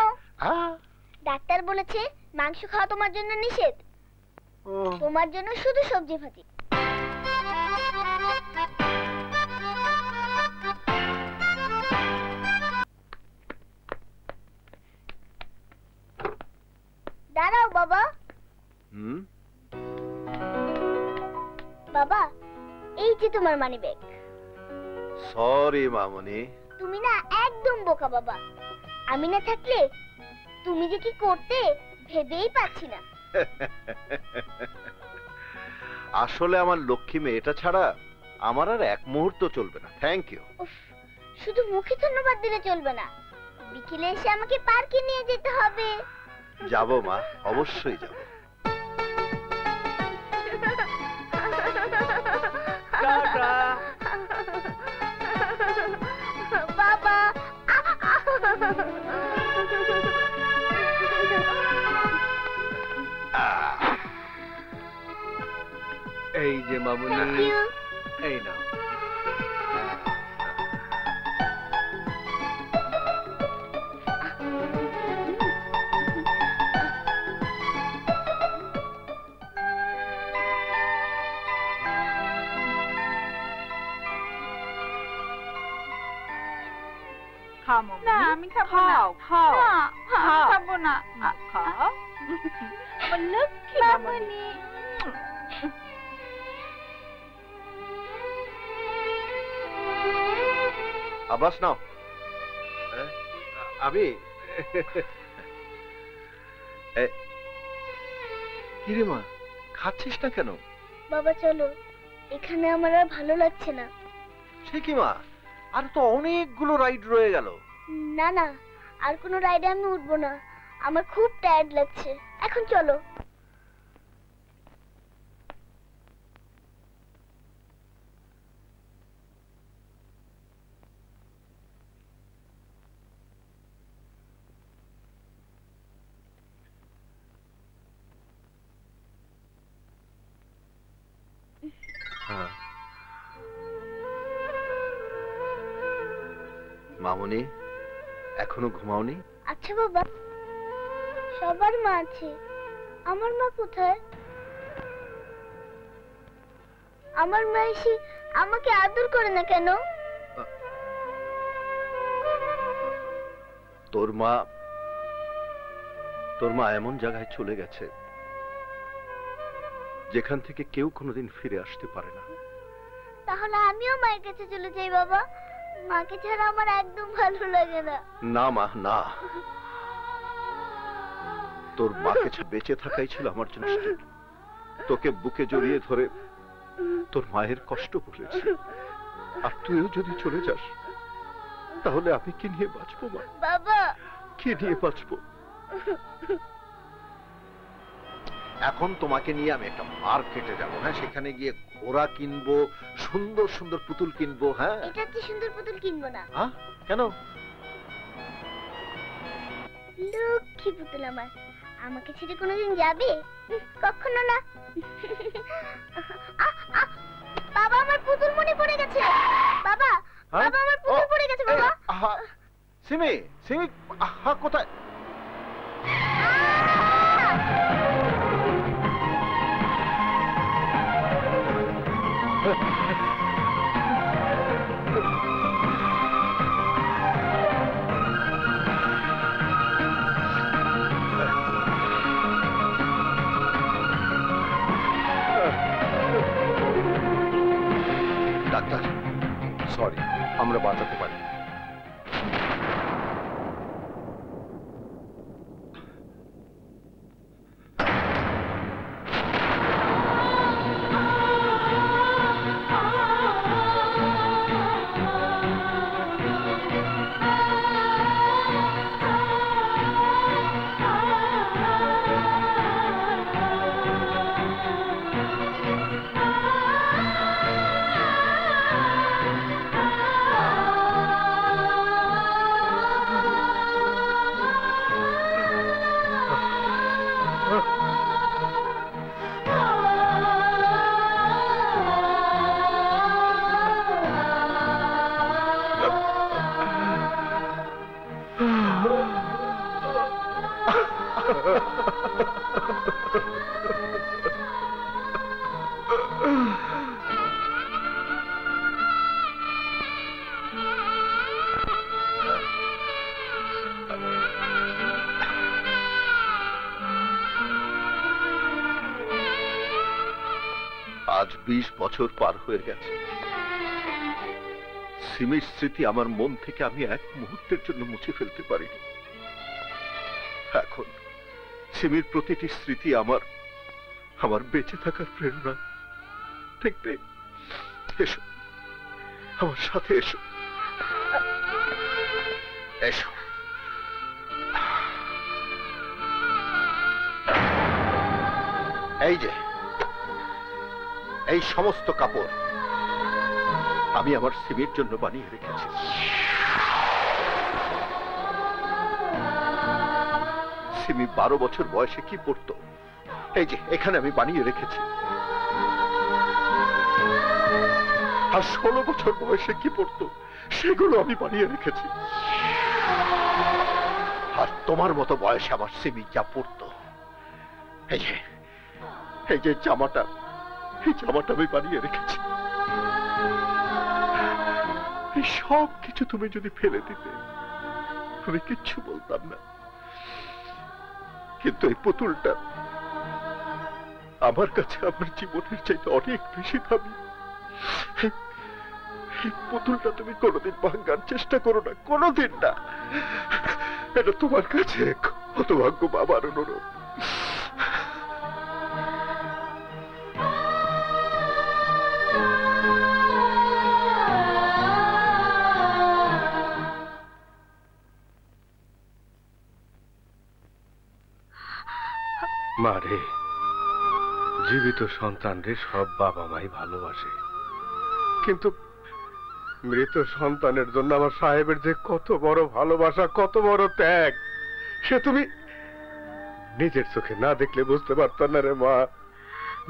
ডাক্তার বলেছে মাংস খাওয়া তোমার জন্য নিষেধ, তোমার জন্য শুধু সবজি ভাজি। দাঁড়াও বাবা। বাবা, এই যে তোমার মানি ব্যাগ। সরি মামনি। তুমি না একদম বোকা বাবা, আমি না থাকলে তুমি যে কি করতে ভেবেই পাচ্ছি না। আসলে আমার লক্ষ্মী মেয়েটা ছাড়া আমার আর এক মুহূর্ত চলবে না। Thank you. শুধু মুখে ধন্যবাদ দিলে চলবে না, বিকেলে এসে আমাকে পার্কে নিয়ে যেতে হবে। যাবো মা, অবশ্যই যাবো। বাবা। এই যে মামুনি, এই নাও। খাও না, আমি খাবো না। খাও খাবো না। খাও আমার লক্ষ্মী মামনি। আব্বাস নাও। আমি কিরে মা, খাচ্ছিস না কেন? বাবা চলো, এখানে আমার আর ভালো লাগছে না। সে কি মা, আর তো অনেকগুলো রাইড রয়ে গেল। না না, আর কোনো রাইডে আমি উঠবো না, আমার খুব টায়ার্ড লাগছে। এখন চলো। মামনি, এখনো ঘুমাওনি? আচ্ছা বাবা, সবার মা আছে, আমার মা কোথায়? আমার মা এসে আমাকে আদর করে না কেন? তোর মা এমন জায়গায় চলে গেছে যেখান থেকে কেউ কোনোদিন ফিরে আসতে পারে না। তাহলে আমিও মায়ের কাছে চলে যাই বাবা, মাকে ছাড়া আমার একদম ভালো লাগে না। না মা, না, তোর মাকে বেঁচে থাকাই ছিল আমার জন্য শ্রেষ্ঠ। তোকে বুকে জড়িয়ে ধরে তোর মায়ের কষ্ট বলেছি, আর তুইও যদি চলে যাস তাহলে আমি কি নিয়ে বাঁচবো মা? বাবা, কি নিয়ে বাঁচবো? এখন তোমাকে নিয়ে আমি একটা মার্কেটে যাবো, হ্যাঁ, সেখানে গিয়ে ঘোড়া কিনবো, সুন্দর সুন্দর পুতুল কিনবো। হ্যাঁ, এটা কি সুন্দর পুতুল কিনবো না? কেন? লক্ষ্মী পুতুল আমার, আমাকে ছেড়ে কোনোদিন যাবে? কখনো না। বাবা, আমার পুতুল মনে পড়ে গেছে। বাবা, বাবা, আমার পুতুল পড়ে গেছে বাবা। সিমি, সিমি, কোথায়? ডাক্তার, সরি, আমরা বাঁচাতে পারি। আজ 20 বছর পার হয়ে গেছে। সিমির স্মৃতি আমার মন থেকে আমি এক মুহূর্তের জন্য মুছে ফেলতে পারিনি। এখন সিমির প্রতিটি স্মৃতি আমার বেঁচে থাকার প্রেরণা। দেখবে, এসো, আমার সাথে এসো, এসো। এই যে, এই সমস্ত কাপড় আমি আমার সিমির জন্য বানিয়ে রেখেছি। সিমি 12 বছর বয়সে কি পড়তো, এই যে এখানে আমি বানিয়ে রেখেছি। আর 16 বছর বয়সে কি পড়তো, সেগুলো আমি বানিয়ে রেখেছি। আর তোমার মতো বয়সে আমার সিমি যা পড়তো, এই যে জামাটা, এই জামাটা আমি বানিয়ে রেখেছি। এই সব কিছু তুমি যদি ফেলে দিতে, আমি কিচ্ছু বলতাম না, কিন্তু এই পুতুলটা আমার কাছে আমার জীবনের চাইতে অনেক বেশি দামি। এই পুতুলটা তুমি কোনোদিন ভাঙার চেষ্টা করো না, কোনোদিন না। এটা তোমার কাছে হতভাগ্য বাবার অনুরোধ। মারে, জীবিত সন্তানরে সব বাবা মাই ভালোবাসে, কিন্তু মৃত সন্তানের জন্য আমার সাহেবের যে কত বড় ভালোবাসা, কত বড় ত্যাগ, সে তুমি নিজের চোখে না দেখলে বুঝতে পারত না রে মা,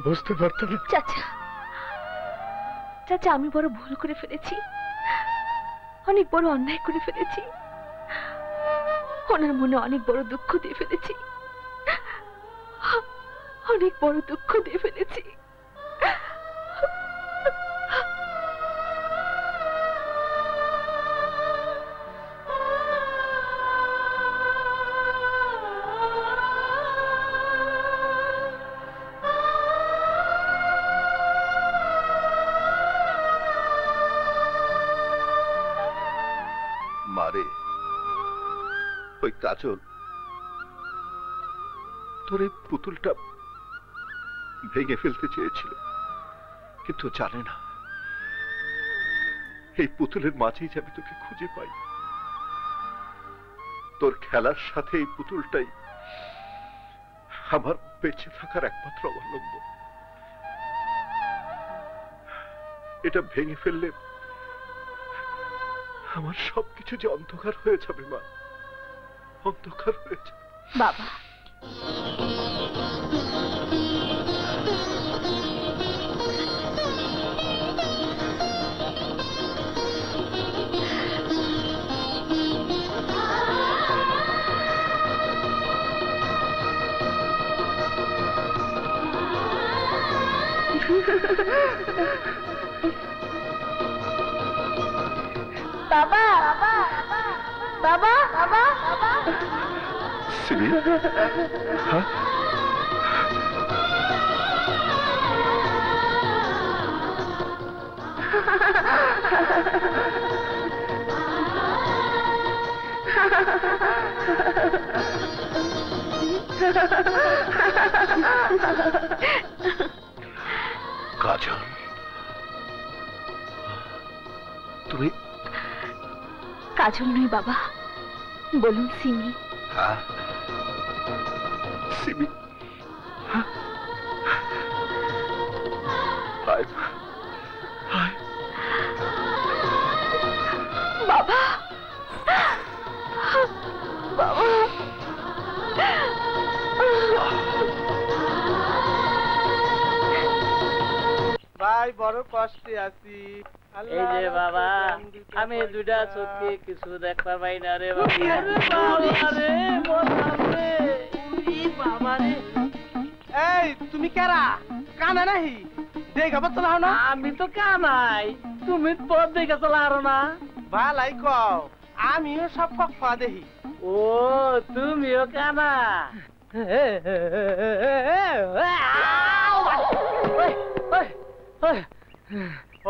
বুঝতে পারত না। চাচা, চাচা, আমি বড় ভুল করে ফেলেছি, অনেক বড় অন্যায় করে ফেলেছি, ওনার মনে অনেক বড় দুঃখ দিয়ে ফেলেছি, অনেক বড় দুঃখ দিয়ে ফেলেছি। মারে, ওই কাজল তোর এই পুতুলটা ভেঙে ফেলতে চেয়েছিল, কিন্তু জানে না এই পুতুলের মাঝেই যে আমি তোকে খুঁজে পাই। তোর খেলার সাথে এই পুতুলটাই আমার বেঁচে থাকার একমাত্র অবলম্বন। এটা ভেঙে ফেললে আমার সবকিছু যে অন্ধকার হয়ে যাবে মা, অন্ধকার হয়ে যাবে। বাবা, বাবা, বাবা, বাবা, সিমি, হ্যাঁ? কাজল, তুমি? কাজল নয় বাবা, বলুন সিমি। হ্যাঁ, সিমি। বাবা, বাবা, ভাই বড় কষ্টে আছি। এই যে বাবা, আমি দুটা চোখে কিছু দেখতে পাই না রে বাবা। এই তুমি কারা? কানা নাহি? দেখা পাচ্ছ না? আমি তো কানাই, তুমি পথ দেখে চলা আরো না। ভালাই কও, আমিও সব ফকফা দেখি। ও, তুমিও কানা?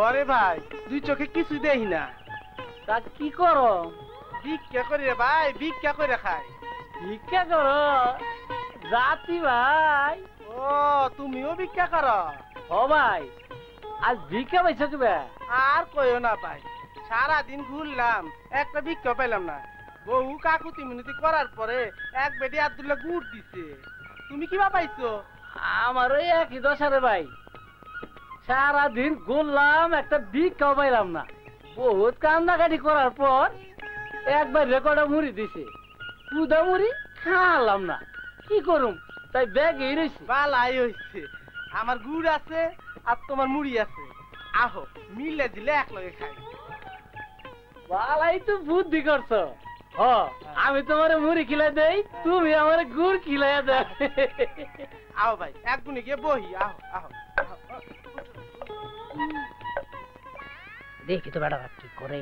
ওরে ভাই, দুই চোখে কিছু দেখি না। তা কি করো? ভিক্ষা করি রে ভাই, ভিক্ষা করে খাই। ভিক্ষা করো? জাতি ভাই। ও, তুমিও ভিক্ষা করো? ও ভাই, আজ ভিক্ষা পাইছো কিবা? আর কইও না ভাই, সারাদিন ঘুরলাম, একটা ভিক্ষা পেলাম না। বহু কাকুতি মিনতি করার পরে এক বেটি আব্দুল্লাহ গুড় দিছে। তুমি কিবা পাইছো? আমার ওই একই দশা রে ভাই, সারাদিন ঘুরলাম, একটা ভিক্ষাও পাইলাম না। বহুত কান্দাকাটি করার পর একবার রেকর্ডে মুড়ি দিছে, পুদা মুড়ি খাওয়ালাম না, কি করুম, তাই ব্যাগে রয়েছে। বালাই হইছে, আমার গুড় আছে আর তোমার মুড়ি আছে, আহো মিলে দিলে এক লগে খাই। বালাই তো বুদ্ধি করছো। ও, আমি তোমার মুড়ি খিলাই দেই, তুমি আমার গুড় খিলাইয়া দে। আও ভাই, এক গুণে গিয়ে বহি, আহো আহো। দেখি তো বেটা কি করে।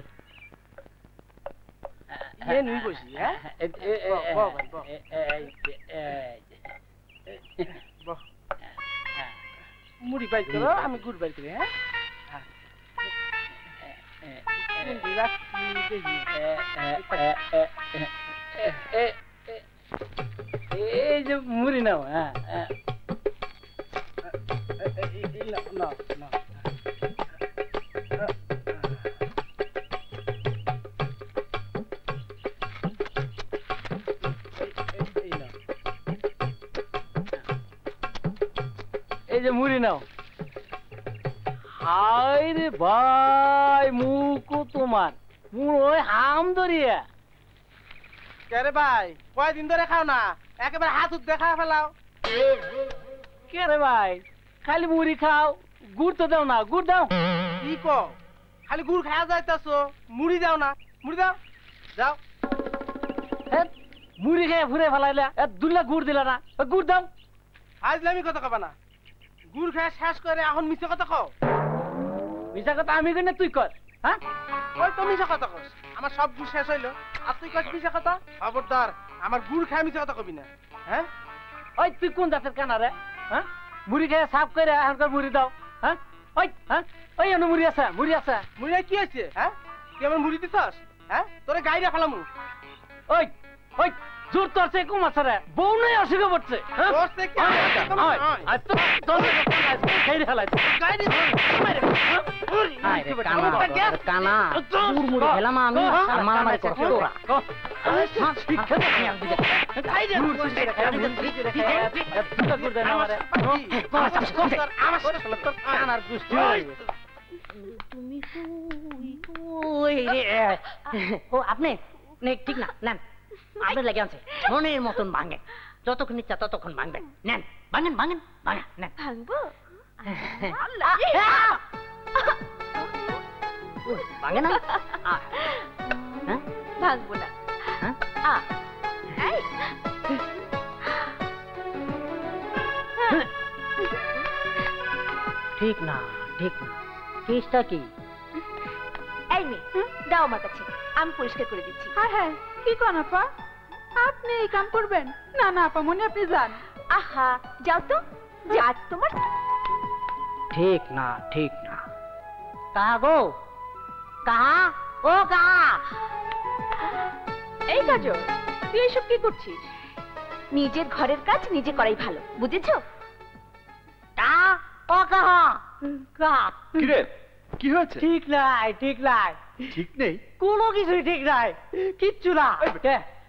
নুই বসি হ্যাঁ মুড়ি বাইর করো আমি গুড় বাইর করি হ্যাঁ এই যে মুড়ি নাও হ্যাঁ এই যে মুড়ি নাও হায় রে ভাই মুখো তোমার মুড়োয় হাম ধরিয়া কে রে ভাই কয়দিন ধরে খাও না একেবারে হাত দেখা ফেলাও কে রে ভাই খালি মুড়ি খাও গুড় তো দাও না গুড় দাও কি কো খালি গুড় খাওয়া যাইতাছো মুড়ি দাও না মুড়ি দাও যাও মুড়ি খেয়ে ঘুরে ফেলাইলা দুলা গুড় দিলা না গুড় দাও আজলামি কথা কবা না গুড় খাওয়া শেষ করে এখন মিছে কথা কও মিছা কথা আমি কই না তুই কর হ্যাঁ ওই তো মিছা কথা কস আমার সব গুড় শেষ হইলো আর তুই কস মিছা কথা খবরদার আমার গুড় খাওয়া মিছা কথা কবি না হ্যাঁ ওই তুই কোন জাতের কানা রে হ্যাঁ মুড়ি খেয়ে সাফ করে এখনকার মুড়ি দাও হ্যাঁ ওই হ্যাঁ ওই এনে মুড়ি আছে মুড়ি কি আছে হ্যাঁ তুই আমার মুড়ি দিছস হ্যাঁ তোরে গাইরা ফেলামু ওই ওই জোর তোর সে কম আছে রে বউ নাই অসুখ পড়ছে তোর সে কি আজ তো তোর গাইরা ফেলাই গাইরি মারে কানা মুড়ি খেলাম আমি মারামারি করছি তোরা শিক্ষা দেখি আমি গাইরি কানার গুষ্টি তুমি ও আপনি ঠিক না নেন আপনার লেগে আছে মনের মতন ভাঙে যতক্ষণ ইচ্ছা ততক্ষণ ভাঙবেন নেন ভাঙেন ভাঙেন ভাঙেন নেন ভাঙবো ভাঙে না ভাঙবো না ঠিক না ঠিক না কেসটা কি এই মেয়ে দাও আমার কাছে আমি পরিষ্কার করে দিচ্ছি হ্যাঁ হ্যাঁ কি কোন আপা আপনি এই কাম করবেন না না আপা মনে আপনি যান আহা যাও তো যা তোমার ঠিক না কাহা গো কাহা ও কাহা এই কাজল তুই এসব কি করছিস নিজের ঘরের কাজ নিজে করাই ভালো বুঝেছো কাহা ও কাহা কাহা কি রে কি হয়েছে ঠিক নাই ঠিক নেই কোনো কিছুই ঠিক নাই কিচ্ছু না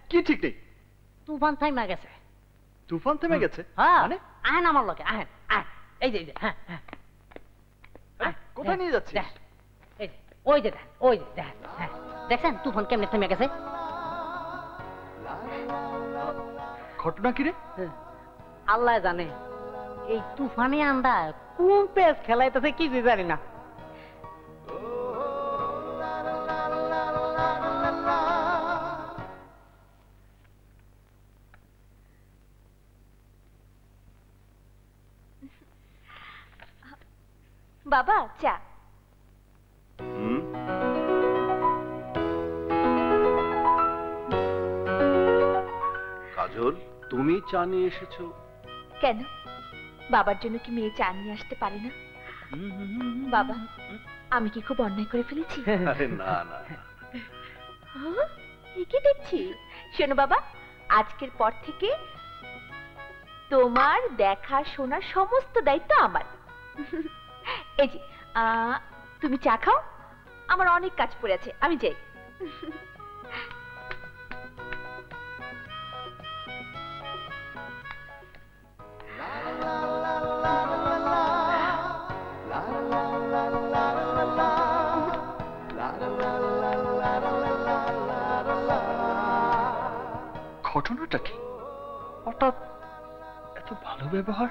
কি ঠিক নেই তুফান থাইমা গেছে তুফান থেমে গেছে হ্যাঁ মানে আহেন আমার লগে আহেন এই যে হ্যাঁ কোথায় নিয়ে যাচ্ছিস এই যে ওই যে দেখ দেখছেন তুফান কেমনে থেমে গেছে ঘটনা কি রে আল্লাহ জানে এই তুফানে আন্দা কোন পেস খেলাইতেছে কিছুই জানি না বাবা চা কাজল তুমি চা নিয়ে এসেছো কেন বাবার জন্য কি মেয়ে চা নিয়ে আসতে পারে না বাবা আমি কি খুব অন্যায় করে ফেলেছি আরে না না কি দেখছি শোনো বাবা আজকের পর থেকে তোমার দেখা শোনা সমস্ত দায়িত্ব আমার এই যে তুমি চা খাও আমার অনেক কাজ পড়ে আছে আমি যাই ঘটনাটা কি হঠাৎ এত ভালো ব্যবহার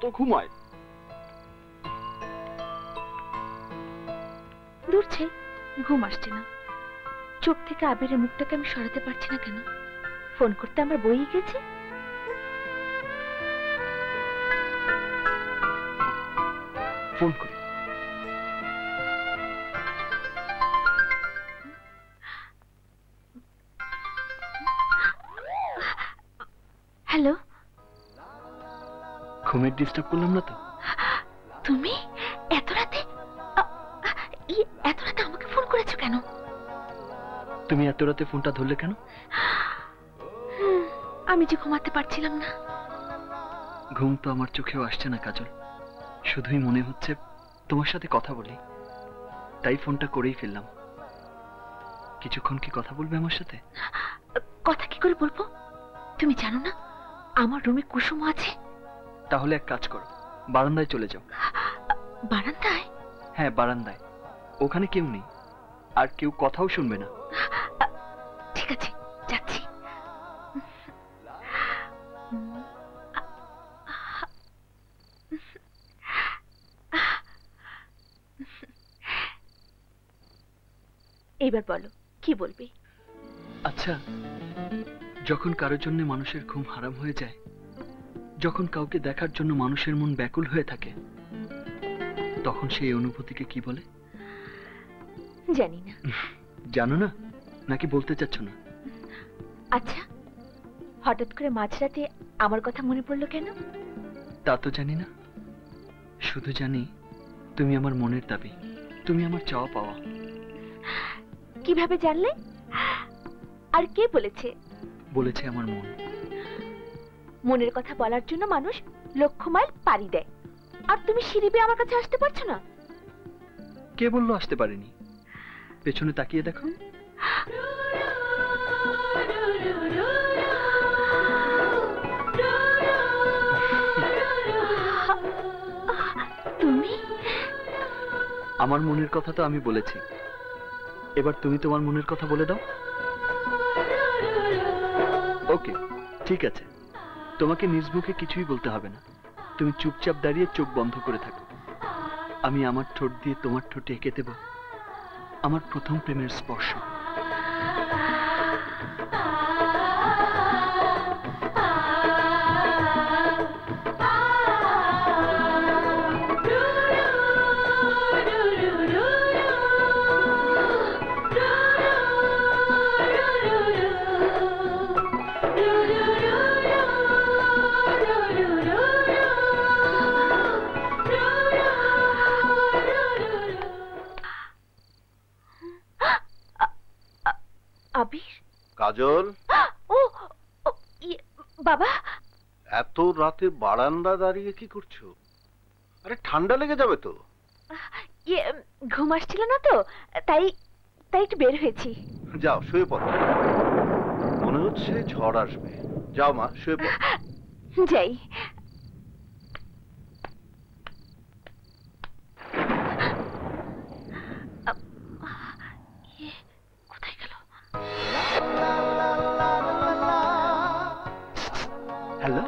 তো ঘুমায়। দূরছে, ঘুম আসছে না। চোখ থেকে আবিরের মুখটাকে আমি সরাতে পারছি না কেন? ফোন করতে আমার বই গেছে। ফোন করি। হ্যালো, ঘুমের ডিস্টার্ব করলাম না তো? তুমি এত রাতে আমাকে ফোন করেছো কেন? তুমি এত রাতে ফোনটা ধরলে কেন? আমি যে ঘুমাতে পারছিলাম না। ঘুম তো আমার চোখেও আসছে না কাজল, শুধুই মনে হচ্ছে তোমার সাথে কথা বলি, তাই ফোনটা করেই ফেললাম। কিছুক্ষণ কি কথা বলবে আমার সাথে? কথা কি করে বলবো? তুমি জানো না আমার রুমে কুসুম আছে? তাহলে এক কাজ করো, বারান্দায় চলে যাও। বারান্দায়? হ্যাঁ বারান্দায়, ওখানে কেউ নেই, আর কেউ কথাও শুনবে না। ঠিক আছে, যাচ্ছি। এবার বলো, কি বলবে? আচ্ছা, যখন কারোর জন্য মানুষের ঘুম হারাম হয়ে যায়, যখন কাউকে দেখার জন্য মানুষের মন ব্যাকুল হয়ে থাকে, তখন সেই অনুভূতিকে কি বলে? জানি না। জানো না নাকি বলতে চাচ্ছ না? আচ্ছা, হঠাৎ করে মাঝরাতে আমার কথা মনে পড়লো কেন? তা তো জানি না, শুধু জানি তুমি আমার মনের দাবি, তুমি আমার চাওয়া পাওয়া। কিভাবে জানলে? আর কে বলেছে? বলেছে আমার মন। মনের কথা বলার জন্য মানুষ লক্ষ মাইল পাড়ি দেয়, আর তুমি সিঁড়ি বেয়ে আমার কাছে আসতে পারছো না? কে বললো আসতে পারিনি? পেছনে তাকিয়ে দেখো। তুমি? আমার মনের কথা তো আমি বলেছি, এবার তুমি তোমার মনের কথা বলে দাও। ওকে, ঠিক আছে, তোমাকে নিজ মুখে কিছুই বলতে হবে না, তুমি চুপচাপ দাঁড়িয়ে চোখ বন্ধ করে থাকো। আমি আমার ঠোঁট দিয়ে তোমার ঠোঁটে এঁকে দেব আমার প্রথম প্রেমের স্পর্শ। আবির? কাজল, ও বাবা, এত রাতে বারান্দা দাঁড়িয়ে কি করছো? আরে ঠান্ডা লেগে যাবে তো। ঘুম আসছিল না তো, তাই একটু বের হয়েছি। যাও শুয়ে পড়ো, মনে হচ্ছে ঝড় আসবে। যাও মা, শুয়ে পড়ো। যাই। কোথায় গেল? হ্যালো।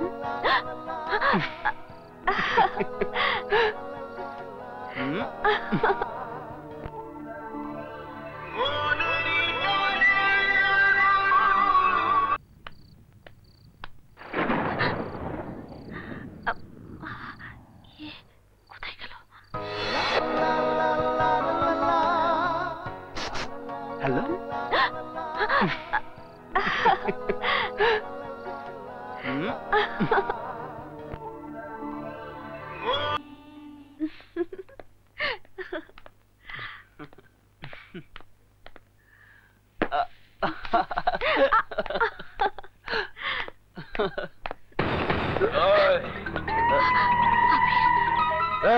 কোথায় গেল? হ্যালো।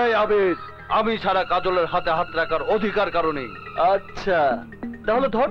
এই আবির, আমি ছাড়া কাজলের হাতে হাত রাখার অধিকার কারণে। আচ্ছা, তাহলে ধর।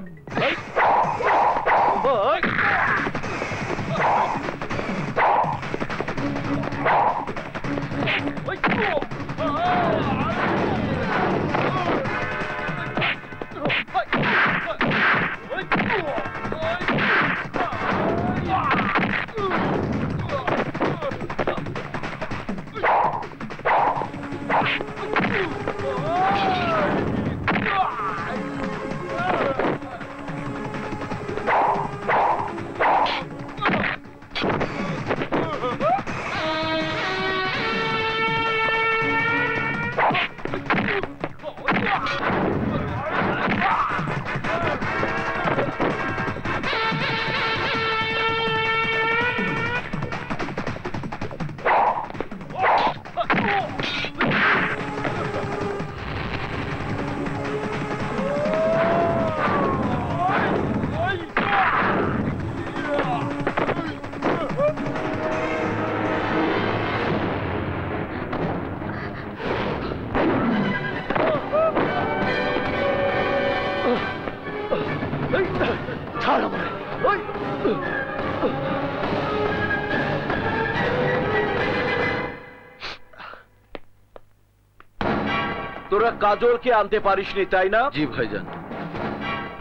তোরা কাজলকে আনতে পারিসনি তাই না? জি ভাইজান।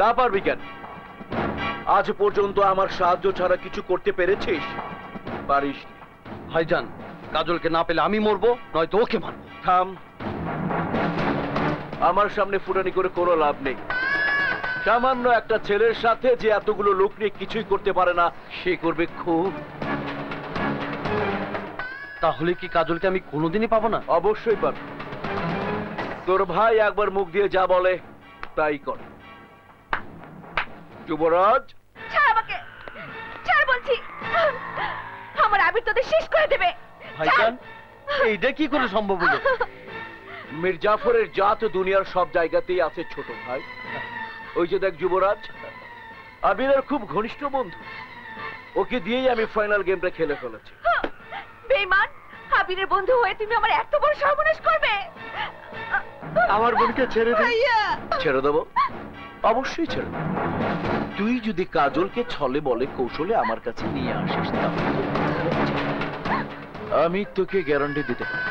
তা পারবি কেন? আজ পর্যন্ত আমার সাহায্য ছাড়া কিছু করতে পেরেছিস? পারিস ভাইজান, কাজলকে না পেলে আমি মরবো, নয়তো ওকে মারবো। থাম, আমার সামনে ফুটানি করে কোনো লাভ নেই। সামান্য একটা ছেলের সাথে যে এতগুলো লোক নিয়ে কিছুই করতে পারে না, সে করবে খুব। তাহলে কি কাজলকে আমি কোনোদিনই পাবো না? অবশ্যই পাবো। তোর ভাই একবার মুখ দিয়ে যা বলে তাই কর। যুবরাজ, ছাড় আমাকে, ছাড় বলছি। আমার আবির তোদের শেষ করে দেবে। ভাইজান, এইটা কি করে সম্ভব হলো? মীর জাফরের জাত দুনিয়ার সব জায়গাতেই আছে ছোট ভাই। ওই যে দেখ যুবরাজ, আবিরের খুব ঘনিষ্ঠ বন্ধু, ওকে দিয়েই আমি ফাইনাল গেমটা খেলে ফেলেছি। বেঈমান, আবিরের বন্ধু হয়ে তুমি আমার এত বড় সর্বনাশ করবে? আমার বোনকে ছেড়ে দে। ছেড়ে দেবো? অবশ্যই ছেড়ে দেবো। তুই যদি কাজলকে ছলে বলে কৌশলে আমার কাছে নিয়ে আসিস, আমি তোকে গ্যারান্টি দিতে পারি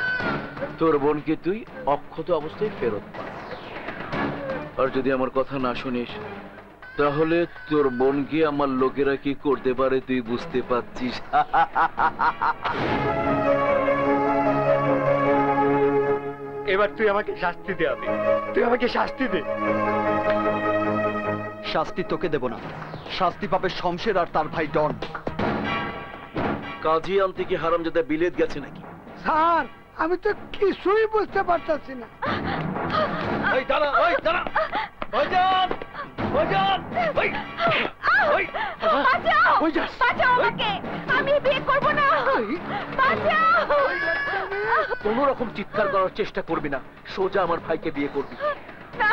তোর বোনকে তুই অক্ষত অবস্থায় ফেরত পাবি। আর যদি আমার কথা না শুনিস, তাহলে তোর বোনকে আমার লোকেরা কি করতে পারে তুই বুঝতে পারছিস। এবার তুই আমাকে শাস্তি দে আবির, তুই আমাকে শাস্তি দে। শাস্তি তোকে দেব না, শাস্তি পাবে শমশের আর তার ভাই ডন। কাজী আনতে কি হারামজাদা বিলেত গেছে নাকি? স্যার, আমি তো কিছুই বুঝতে পারতাছি না। এই দাঁড়া, ওই দাঁড়া, ভাইজান, ভাইজান, ওই ওই বাঁচাও, বাঁচাও আমাকে, আমি বিয়ে করব না। বাঁচাও। কোনো রকম চিৎকার করার চেষ্টা করবি না, সোজা আমার ভাইকে বিয়ে করবি। না।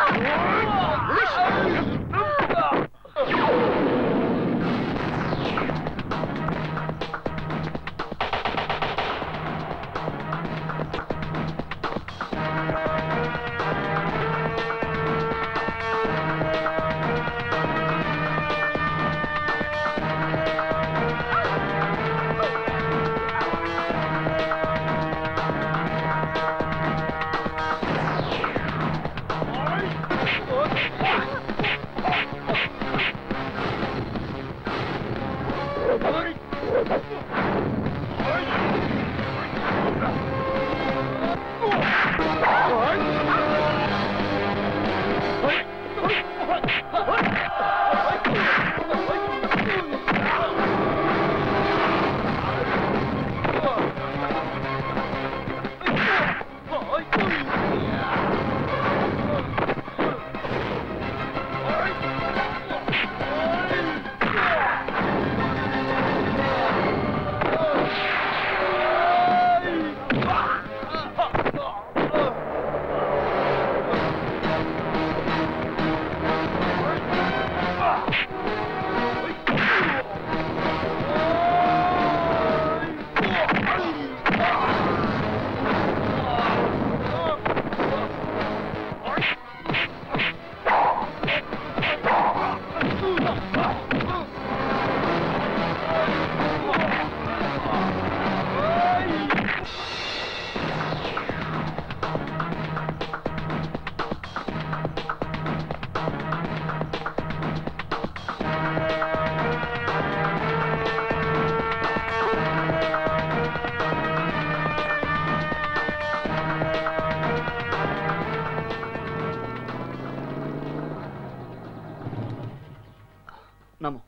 নামো।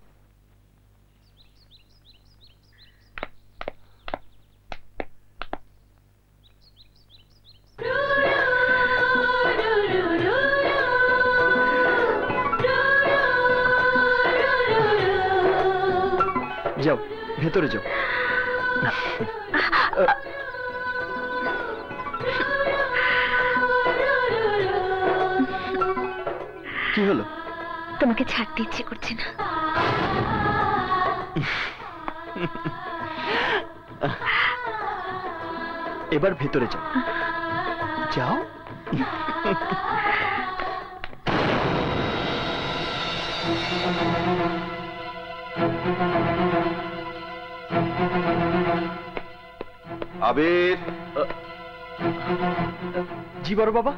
যাও, ভেতরে যাও। কি হলো? তোমাকে ছাড়তে ইচ্ছে করছে না। এবার ভেতরে যাও। যাও। আবির, জি বড় বাবা।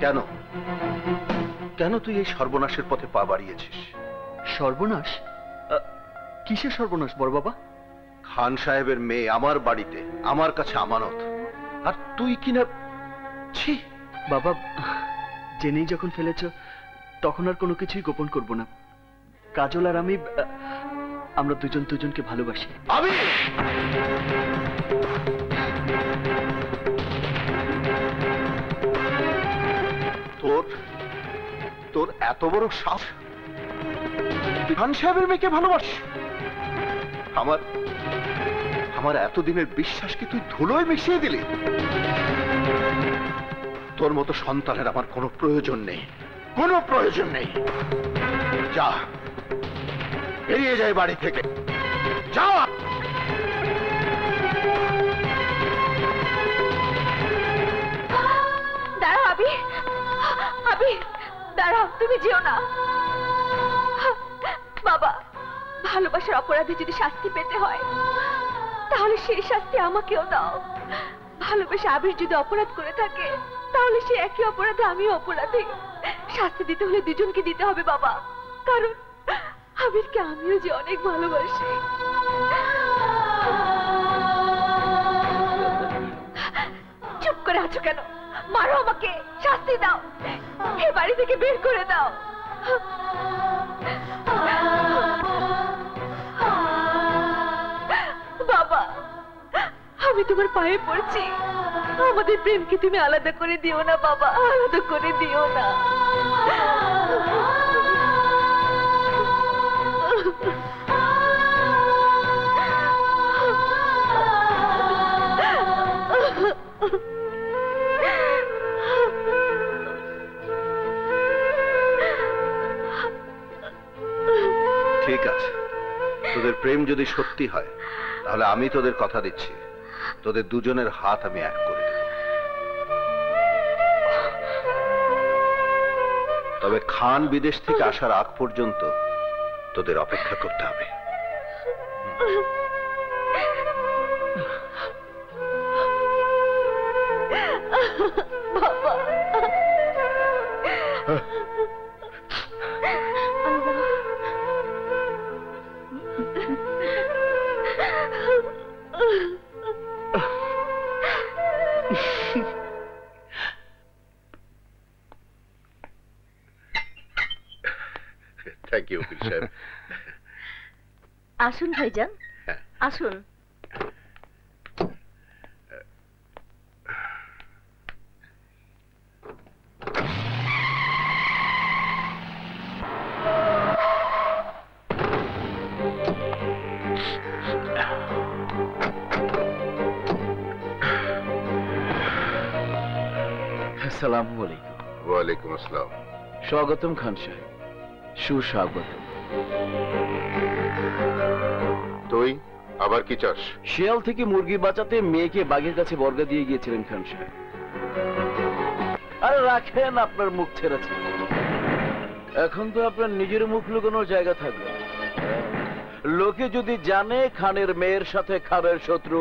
কেন কেন তুই এই সর্বনাশের পথে পা বাড়িয়েছিস? সর্বনাশ? কিসের সর্বনাশ বড় বাবা? খান সাহেবের মেয়ে আমার বাড়িতে, আমার কাছে আমানত, আর তুই কিনা ছি। বাবা, জেনেই যখন ফেলেছ তখন আর কোনো কিছুই গোপন করব না। কাজল আর আমি, আমরা দুজন দুজনকে ভালোবাসি। আমি তোর এত বড় সাহস, খান সাহেবের মেয়েকে ভালোবাসি? আমার এতদিনের বিশ্বাসকে তুই ধুলোয় মিশিয়ে দিলি। তোর মতো সন্তানের আমার কোনো প্রয়োজন নেই, কোনো প্রয়োজন নেই। যা, বেরিয়ে যায় বাড়ি থেকে, যা। দাঁড়াও আবি, আবি দাঁড়াও, তুমি যেও না। বাবা, ভালোবাসার অপরাধে যদি শাস্তি পেতে হয় তাহলে সেই শাস্তি আমাকেও দাও। ভালোবেসে আবির যদি অপরাধ করে থাকে তাহলে সে একই অপরাধে আমিও অপরাধী। শাস্তি দিতে হলে দুজনকে দিতে হবে বাবা, কারণ আবিরকে আমিও যে অনেক ভালোবাসি। চুপ করে আছো কেন? মারো আমাকে, শাস্তি দাও, এ বাড়ি থেকে বের করে দাও। বাবা, আমি তোমার পায়ে পড়ছি, আমাদের প্রেমকে তুমি আলাদা করে দিও না বাবা, আলাদা করে দিও না। ঠিক আছে, তোদের প্রেম যদি সত্যি হয় তাহলে আমি তোদের কথা দিচ্ছি, তোদের দুজনের হাত আমি এক করে দেব। তবে খান বিদেশ থেকে আসার আগ পর্যন্ত তোদের অপেক্ষা করতে হবে। বাবা, থ্যাংক ইউ উকিল সাহেব। আসুন ভাইজান, আসুন। আসসালামু আলাইকুম। ওয়ালাইকুম আসসালাম। স্বাগতম খান সাহেব, সুস্বাগত। তুই আবার কি চাস? শিয়াল থেকে মুরগি বাঁচাতে মেয়েকে বাঘের কাছে বর্গা দিয়ে গিয়েছিলেন খান সাহেব। আরে রাখেন আপনার মুখ ছেড়েছে, এখন তো আপনার নিজের মুখ লুকানোর জায়গা থাকবে। লোকে যদি জানে খানের মেয়ের সাথে খানের শত্রু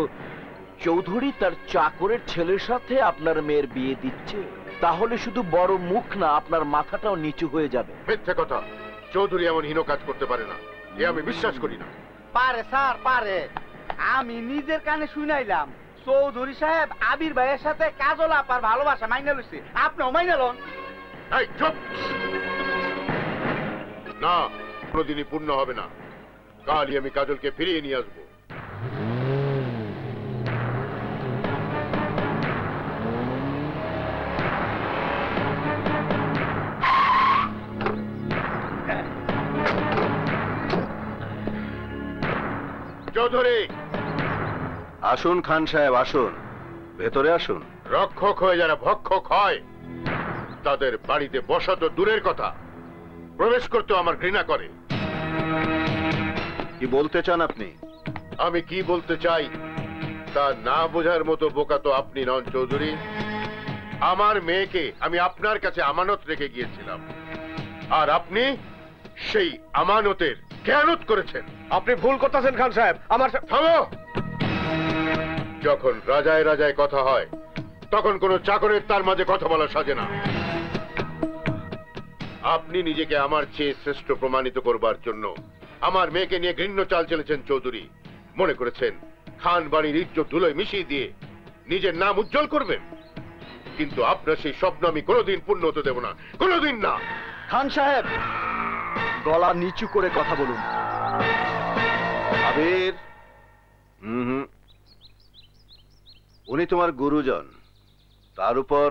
চৌধুরী তার চাকরের ছেলের সাথে আপনার মেয়ের বিয়ে দিচ্ছে, তাহলে শুধু বড় মুখ না, আপনার মাথাটাও নিচু হয়ে যাবে। মিথ্যে কথা, চৌধুরী এমন হীন কাজ করতে পারে না, এ আমি বিশ্বাস করি না। পারে স্যার, পারে। আমি নিজের কানে শুনাইলাম চৌধুরী সাহেব আবির ভাইয়ের সাথে কাজল আপার ভালোবাসা মাইনা লইছে, আপনিও মাইনা লন। এই চুপ! না, কোনোদিনই পূর্ণ হবে না। কালই আমি কাজলকে ফিরিয়ে নিয়ে আসবো। চৌধুরী! আসুন খান সাহেব, আসুন, ভেতরে আসুন। রক্ষক হয়ে যারা ভক্ষক হয় তাদের বাড়িতে বসা তো দূরের কথা, প্রবেশ করতে আমার ঘৃণা করে। কি বলতে চান আপনি? আমি কি বলতে চাই তা না বোঝার মতো বোকা তো আপনি নন চৌধুরী। আমার মেয়েকে আমি আপনার কাছে আমানত রেখে গিয়েছিলাম, আর আপনি সেই আমানতের খেয়ানত করেছেন। আপনি ভুল করতেছেন খান সাহেব। আমার থামো। যখন রাজায় রাজায় কথা হয় তখন কোন চাকরের তার মাঝে কথা বলা সাজে না। আপনি নিজেকে আমার চেয়ে শ্রেষ্ঠ প্রমাণিত করবার জন্য আমার মেয়েকে নিয়ে ঘৃণ্য চাল চলেছেন চৌধুরী। মনে করেছেন খান বাড়ির ইজ্জত ধুলোয় মিশিয়ে দিয়ে নিজের নাম উজ্জ্বল করবেন, কিন্তু আপনার সেই স্বপ্ন আমি কোনোদিন পূর্ণ হতে দেব না, কোনোদিন না। খান সাহেব, গলা নিচু করে কথা বলুন। আবির, উনি তোমার গুরুজন, তার উপর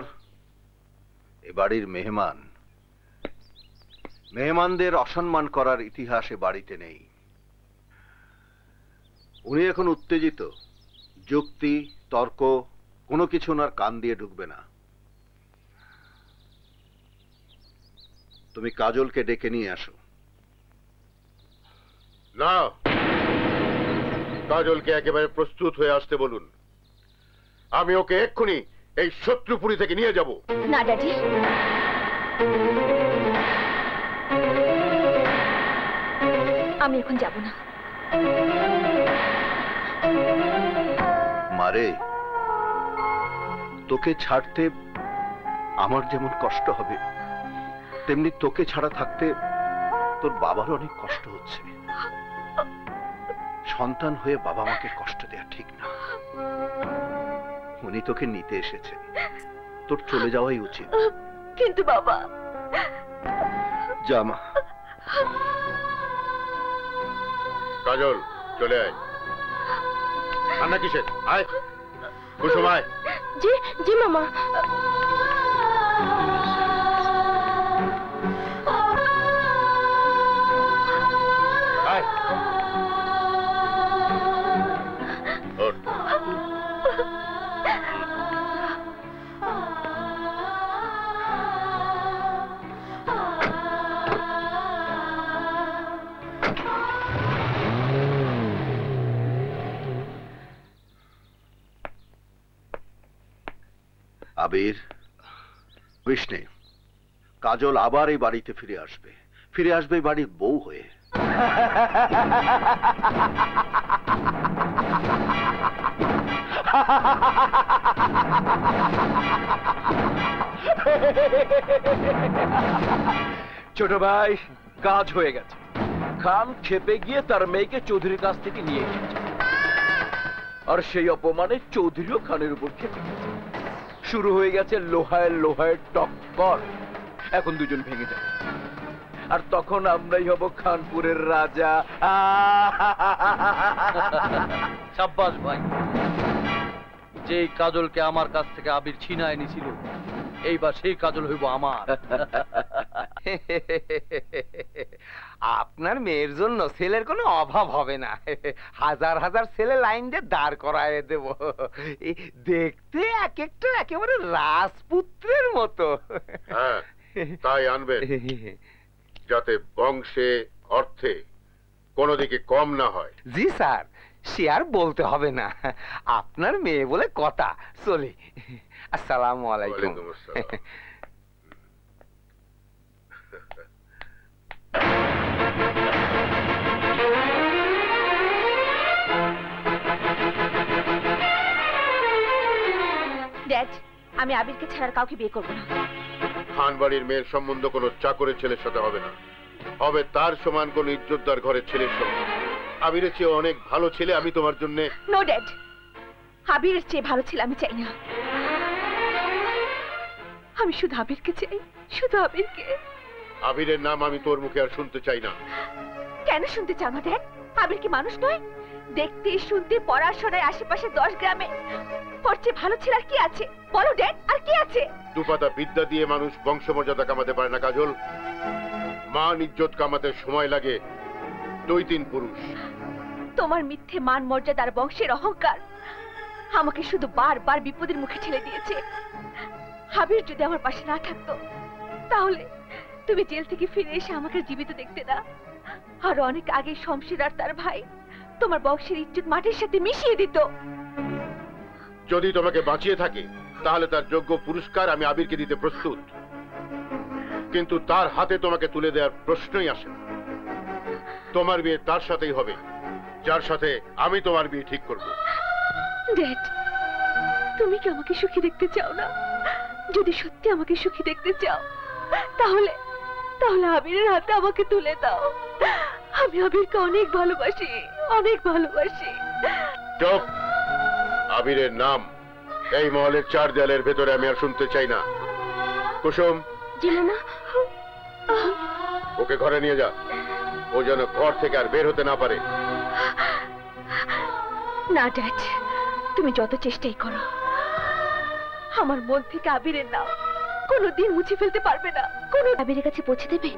এ বাড়ির মেহমান। মেহমানদের অসম্মান করার ইতিহাস এ বাড়িতে নেই। উনি এখন উত্তেজিত, যুক্তি তর্ক কোনো কিছু ওনার কান দিয়ে ঢুকবে না। তুমি কাজলকে ডেকে নিয়ে আসো। না, কাজলকে একেবারে প্রস্তুত হয়ে আসতে বলুন। আমি ওকে এক্ষুনি এই শত্রুপুরী থেকে নিয়ে যাব। না ড্যাডি, আমি এখন যাব না। মারে, তোকে ছাড়তে আমার যেমন কষ্ট হবে, তেমনি তোকে ছাড়া থাকতে তোর বাবার অনেক কষ্ট হচ্ছে। সন্তান হয়ে বাবা মাকে কষ্ট দেয়া ঠিক না। উনি তোকে নিতে এসেছেন, তোর চলে যাওয়াই উচিত। কিন্তু বাবা। যা মা। কাজল, চলে আয়। রান্না কিসের? আয় কুসুম, আয়। জি জি মামা। আয়। ওঠ। আবির, বিষ্ণে, কাজল আবার এই বাড়িতে ফিরে আসবে, ফিরে আসবে এই বাড়ির বউ হয়ে। ছোট ভাই, কাজ হয়ে গেছে। খান খেপে গিয়ে তার মেয়েকে চৌধুরীর কাছ থেকে নিয়ে এসেছে, আর সেই অপমানে চৌধুরীও খানের উপর খেপে গেছে। শুরু হয়ে গেছে লোহায় লোহায় টক্কর। এখন দুজন ভেঙে যাবে, আর তখন আমরাই হব খানপুরের রাজা। সাব্বাস ভাই, যে কাজলকে আমার কাছ থেকে আবির ছিনায় নিছিল, এইবার সেই কাজল হইব আমার। আপনার মেয়ের জন্য ছেলের কোনো অভাব হবে না। হাজার হাজার ছেলে লাইন দিয়ে দাঁড় করায় দেব। দেখতে এক একটা একেবারে রাজপুত্রের মতো। হ্যাঁ, তাই আনবেন, যাতে বংশে অর্থে কোনো দিকে কম না হয়। জি স্যার, সে আর বলতে হবে না। আপনার মেয়ে বলে কথা। চলি। আসসালামু আলাইকুম। ড্যাড, আমি আবিরকে ছাড়ার কাউকে বিয়ে করব না। খান বাড়ির মেয়ের সম্বন্ধ কোনো চাকরের ছেলের সাথে হবে না, হবে তার সমান কোন ইজ্জতদার ঘরের ছেলের সঙ্গে। আবিরের চেয়ে অনেক ভালো ছেলে আমি তোমার জন্য। নো ড্যাড, আবিরের চেয়ে ভালো ছেলে আমি চাই না। আমি শুধু আবিরকে চাই, শুধু আবিরকে। আবিরের নাম আমি তোর মুখে আর শুনতে চাই না। কেন শুনতে চাও না ড্যাড? আবির কি মানুষ নয়? দেখতে শুনতে পড়াশোনায় আশেপাশে 10 গ্রামে ওর চেয়ে ভালো ছেলে আর কি আছে? বলো ড্যাড, আর কি আছে? দুপাতা বিদ্যা দিয়ে মানুষ বংশমর্যাদা কামাতে পারে না কাজল। মান ইজ্জত কামাতে সময় লাগে 2-3 পুরুষ। তোমার মিথ্যে মান মর্যাদা আর বংশের অহংকার আমাকে শুধু বারবার বিপদের মুখে ঠেলে দিয়েছে। আবির যদি আমার পাশে না থাকতো, তাহলে তুমি জেল থেকে ফিরে এসে আমাকে জীবিত দেখতে না। আর অনেক আগে শমশের আর তার ভাই তোমার বংশের ইজ্জত মাটির সাথে মিশিয়ে দিত। যদি তোমাকে বাঁচিয়ে থাকে, তাহলে তার যোগ্য পুরস্কার আমি আবিরকে দিতে প্রস্তুত, কিন্তু তার হাতে তোমাকে তুলে দেওয়ার প্রশ্নই আসে না। তোমার বিয়ে তার সাথেই হবে যার সাথে আমি তোমার বিয়ে ঠিক করব। ড্যাড, তুমি কি আমাকে সুখী দেখতে চাও না? যদি সত্যি আমাকে সুখী দেখতে চাও তাহলে তাহলে আবিরের হাতে আমাকে তুলে দাও। আমি আবিরকে অনেক ভালোবাসি, অনেক ভালোবাসি। চুপ! আবিরের নাম এই মহলের 4 দেয়ালের ভেতরে আমি আর শুনতে চাই না। কুসুম, জি মামা। ওকে ঘরে নিয়ে যা, ও যেন ঘর থেকে আর বের হতে না পারে। না ড্যাড, তুমি যত চেষ্টাই করো আমার মন থেকে আবিরের নাম কোনোদিন মুছে ফেলতে পারবে না। কোন আবিরের কাছে পৌঁছে দেবে?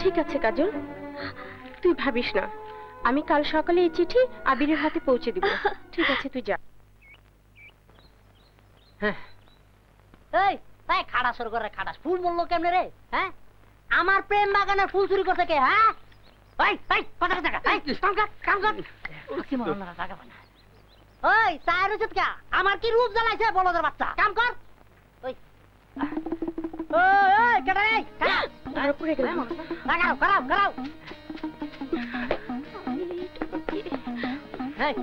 ঠিক আছে কাজল, তুই ভাবিস না, আমি কাল সকালে এই চিঠি আবিরের হাতে পৌঁছে দিব। ঠিক আছে, তুই যা। এই এই খাড়া শুরু করে খাড়াস ফুল বললো কেমনে রে? হ্যাঁ, আমার প্রেম বাগানের ফুল চুরি করতে কে? হ্যাঁ, এই এই কথা কথা এই কাম কর কাম কর কি মরন না টাকা পানা। ওই সাইরো চুতকা, আমার কি রূপ জ্বালাইছে বলদের বাচ্চা? কাম কর। ওই ওই কেডা রে? কারা পুরে গেল? লাগাও করাও করাও। এই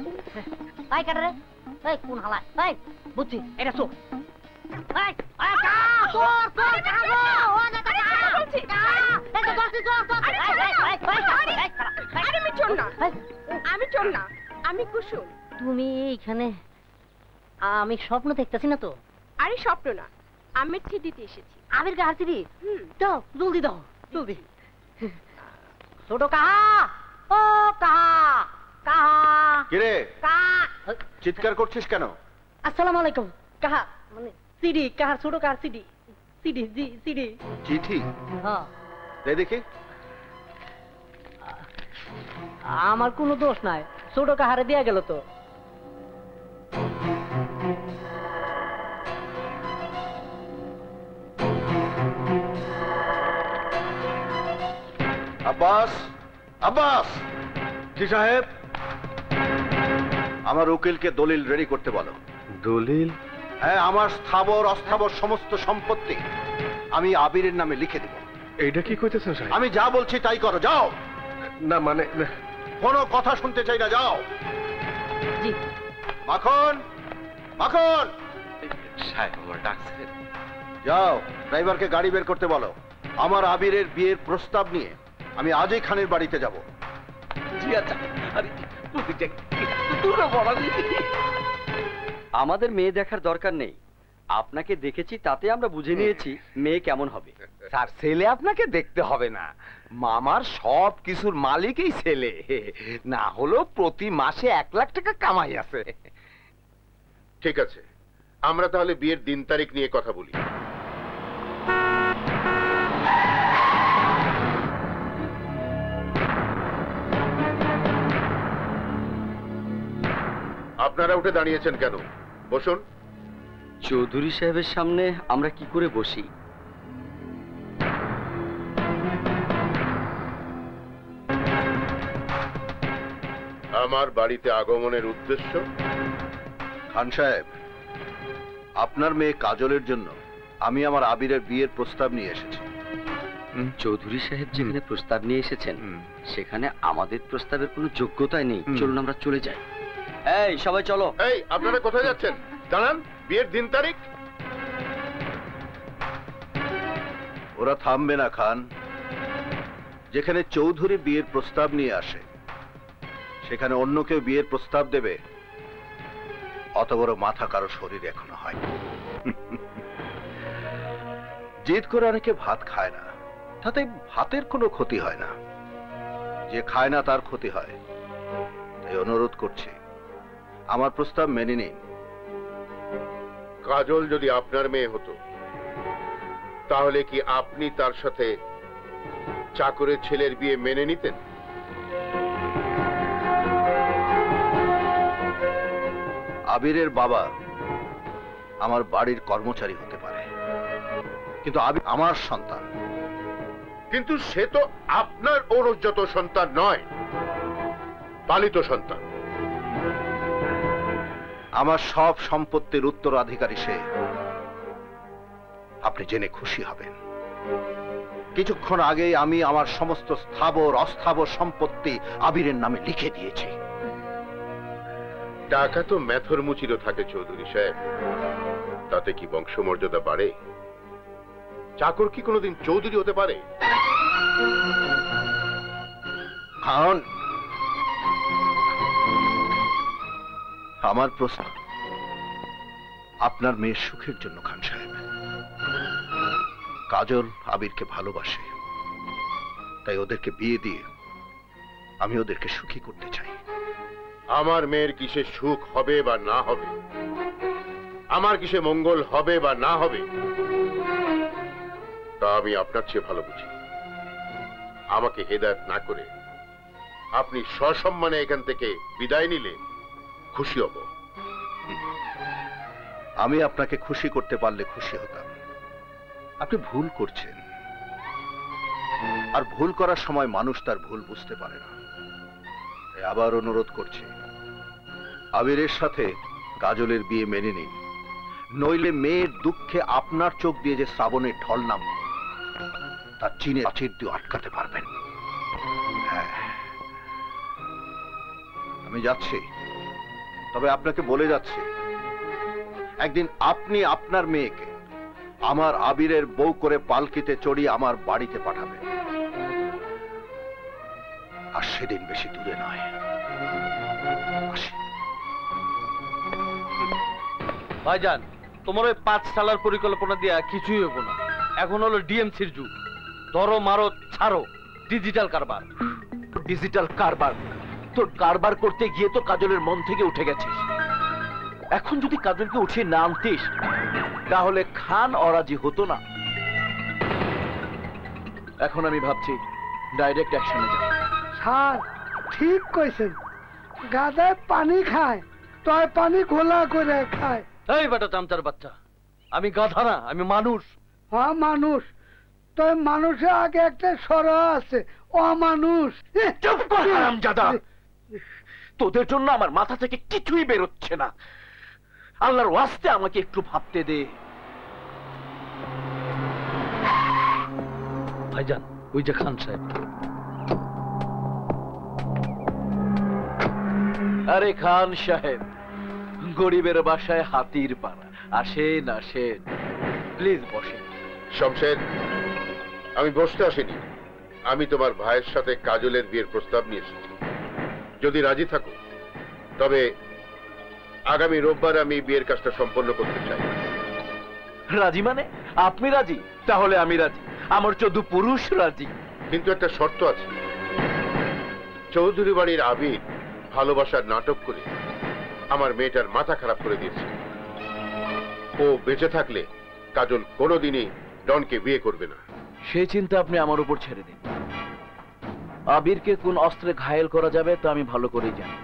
এই কেডা রে? এই কোন হালা? এই বুঝছি এটা চোর। এই এই কা চোর চোর কাগো ও না কা বলছি কা এটা বলছি চোর চোর। এই এই আরে আমি চোর না, আমি চোর না, আমি কুসুম। তুমি এইখানে? আমি স্বপ্ন দেখতেছি না তো? আরে স্বপ্ন না, আমি চিঠি দিতে এসেছি। আমির কাছে চিঠি দাও, জলদি দাও জলদি। ছোট কাহা, ও কাহা কাহা কিরে কা চিৎকার করছিস কেন? আসসালামু আলাইকুম কাহা, মানে সিডি কাহার, ছোট কাহার সিডি সিডি জি সিডি চিঠি? হ্যাঁ দে দেখি। আমার কোনো দোষ নাই, ছোট কাহারে দেয়া গেল তো। আব্বাস, আব্বাস! জি সাহেব। আমার উকিলকে দলিল রেডি করতে বলো। দলিল? হ্যাঁ, আমার স্থাবর অস্থাবর সমস্ত সম্পত্তি আমি আবিরের নামে লিখে দেব। এইটা কি কইতেছেন সাহেব? আমি যা বলছি তাই করো, যাও। না মানে কোনো কথা শুনতে চাই না, যাও। জি। মাখন, মাখন! সাহেব আমার ডাকছেন। যাও, ড্রাইভারকে গাড়ি বের করতে বলো। আমার আবিরের বিয়ের প্রস্তাব নিয়ে আমি আজই খানের বাড়িতে যাব। জি আচ্ছা। আরে প্রতিটা দূর বড় আমাদের মেয়ে দেখার দরকার নেই, আপনাকে দেখেছি তাতে আমরা বুঝে নিয়েছি মেয়ে কেমন হবে। স্যার, ছেলে আপনাকে দেখতে হবে না, মামার সব কিছুর মালিকই ছেলে। না হলেও প্রতি মাসে 1 লাখ টাকা কামাই আছে। ঠিক আছে, আমরা তাহলে বিয়ের দিন তারিখ নিয়ে কথা বলি। আপনারা উঠে দাঁড়িয়েছেন কেন? বসুন। চৌধুরী সাহেবের সামনে আমরা কি করে বসি? আমার বাড়িতে আগমনের উদ্দেশ্য? খান সাহেব, আপনার মেয়ে কাজলের জন্য আমি আমার আবিরের বিয়ের প্রস্তাব নিয়ে এসেছি। চৌধুরী সাহেব যেখানে প্রস্তাব নিয়ে এসেছেন সেখানে আমাদের প্রস্তাবের কোনো যোগ্যতাই নেই। চলুন আমরা চলে যাই। এই সবাই চলো। এই আপনারা কোথায় যাচ্ছেন? জানান বিয়ের দিন তারিখ। ওরা থামবে না খান। যেখানে চৌধুরী বিয়ের প্রস্তাব নিয়ে আসে সেখানে অন্য কেউ বিয়ের প্রস্তাব দেবে, অত বড় মাথা কারো শরীর এখনো হয়। জিদ করে অনেকে ভাত খায় না, তাতে ভাতের কোনো ক্ষতি হয় না। যে খায় না তার ক্ষতি হয়। তাই অনুরোধ করছি, আমার প্রস্তাব মেনে নিন। কাজল যদি আপনার মেয়ে হতো তাহলে কি আপনি তার সাথে চাকরের ছেলের বিয়ে মেনে নিতেন? আবিরের বাবা আমার বাড়ির কর্মচারী হতে পারে, কিন্তু আবির আমার সন্তান। কিন্তু সে তো আপনার ঔরজ্জাত সন্তান নয়, পালিত সন্তান। আমার সব সম্পত্তির উত্তরাধিকারী সে। আপনি জেনে খুশি হবেন। কিছুক্ষণ আগেই আমি আমার সমস্ত স্থাবর অস্থাবর সম্পত্তি আবিরের নামে লিখে দিয়েছি। টাকা তো মেথর মুচিরও থাকে চৌধুরী সাহেব, তাতে কি বংশমর্যাদা বাড়ে? চাকর কি কোনোদিন চৌধুরী হতে পারে? কারণ আমার প্রশ্ন আপনার মেয়ের সুখের জন্য খান সাহেব। কাজল আবিরকে ভালোবাসে, তাই ওদেরকে বিয়ে দিয়ে আমি ওদেরকে সুখী করতে চাই। আমার মেয়ের কিসে সুখ হবে বা না হবে, আমার কিসে মঙ্গল হবে বা না হবে, তা আমি আপনার চেয়ে ভালো বুঝি। আমাকে হেদায়েত না করে আপনি সসম্মানে এখান থেকে বিদায় নিলে খুশি হব। আমি আপনাকে খুশি করতে পারলে খুশি হতাম। আপনি ভুল করছেন, আর ভুল করার সময় মানুষ তার ভুল বুঝতে পারে না। তাই আবার অনুরোধ করছি, আবিরের সাথে কাজলের বিয়ে মেনে নিন, নইলে মেয়ের দুঃখে আপনার চোখ দিয়ে যে শ্রাবণের ঢল নাম তার চিনে প্রাচীর দিয়ে আটকাতে পারবেন। হ্যাঁ, আমি যাচ্ছি, তবে আপনাকে বলে যাচ্ছি, একদিন আপনি আপনার মেয়েকে আমার আবিরের বউ করে পালকিতে চড়িয়ে আমার বাড়িতে পাঠাবেন, আর সেদিন বেশি দূরে নয়। ভাইজান, তোমার ওই 5 সালার পরিকল্পনা দিয়া কিছুই হবো না। এখন হলো ডিএমসির যুগ। ধরো মারো ছাড়ো, ডিজিটাল কারবার। ডিজিটাল কারবার? তোর কারবার করতে গিয়ে তো কাজলের মন থেকে উঠে গেছিস। এখন যদি কাজলকে উঠিয়ে না আনতিস, তাহলে খান অরাজি হতো না। এখন আমি ভাবছি ডাইরেক্ট অ্যাকশনে যাব। স্যার ঠিক কইছেন, গাদায় পানি খায়, তয় পানি ঘোলা করে খায়। এই বেটা চামচার বাচ্চা, আমি গাধা না, আমি মানুষ। হ্যাঁ মানুষ, তয় মানুষের আগে একটা সরা আছে, অমানুষ। চুপ কর হারামজাদা, তোদের জন্য আমার মাথা থেকে কিছুই বেরোচ্ছে না। আল্লাহর ওয়াস্তে আমাকে একটু ভাবতে দে। ভাইজান, ওই যে খান সাহেব। আরে খান সাহেব, গরিবের বাসায় হাতির পাড়া। আসেন আসেন, প্লিজ বসেন। শমশের, আমি বসতে আসিনি, আমি তোমার ভাইয়ের সাথে কাজলের বিয়ের প্রস্তাব নিয়ে এসেছি। যদি রাজি থাকো তবে আগামী রোববার আমি বিয়ের কাজটা সম্পন্ন করতে চাই। রাজি মানে? আপনি রাজি? তাহলে আমি রাজি, আমার 14 পুরুষ রাজি। কিন্তু একটা শর্ত আছে। চৌধুরী বাড়ির আবির ভালোবাসার নাটক করে আমার মেয়েটার মাথা খারাপ করে দিয়েছে। ও বেঁচে থাকলে কাজল কোনোদিনই ডনকে বিয়ে করবে না। সেই চিন্তা আপনি আমার উপর ছেড়ে দিন। আবিরকে কোন অস্ত্রে ঘায়েল করা যাবে তা আমি ভালো করেই জানি।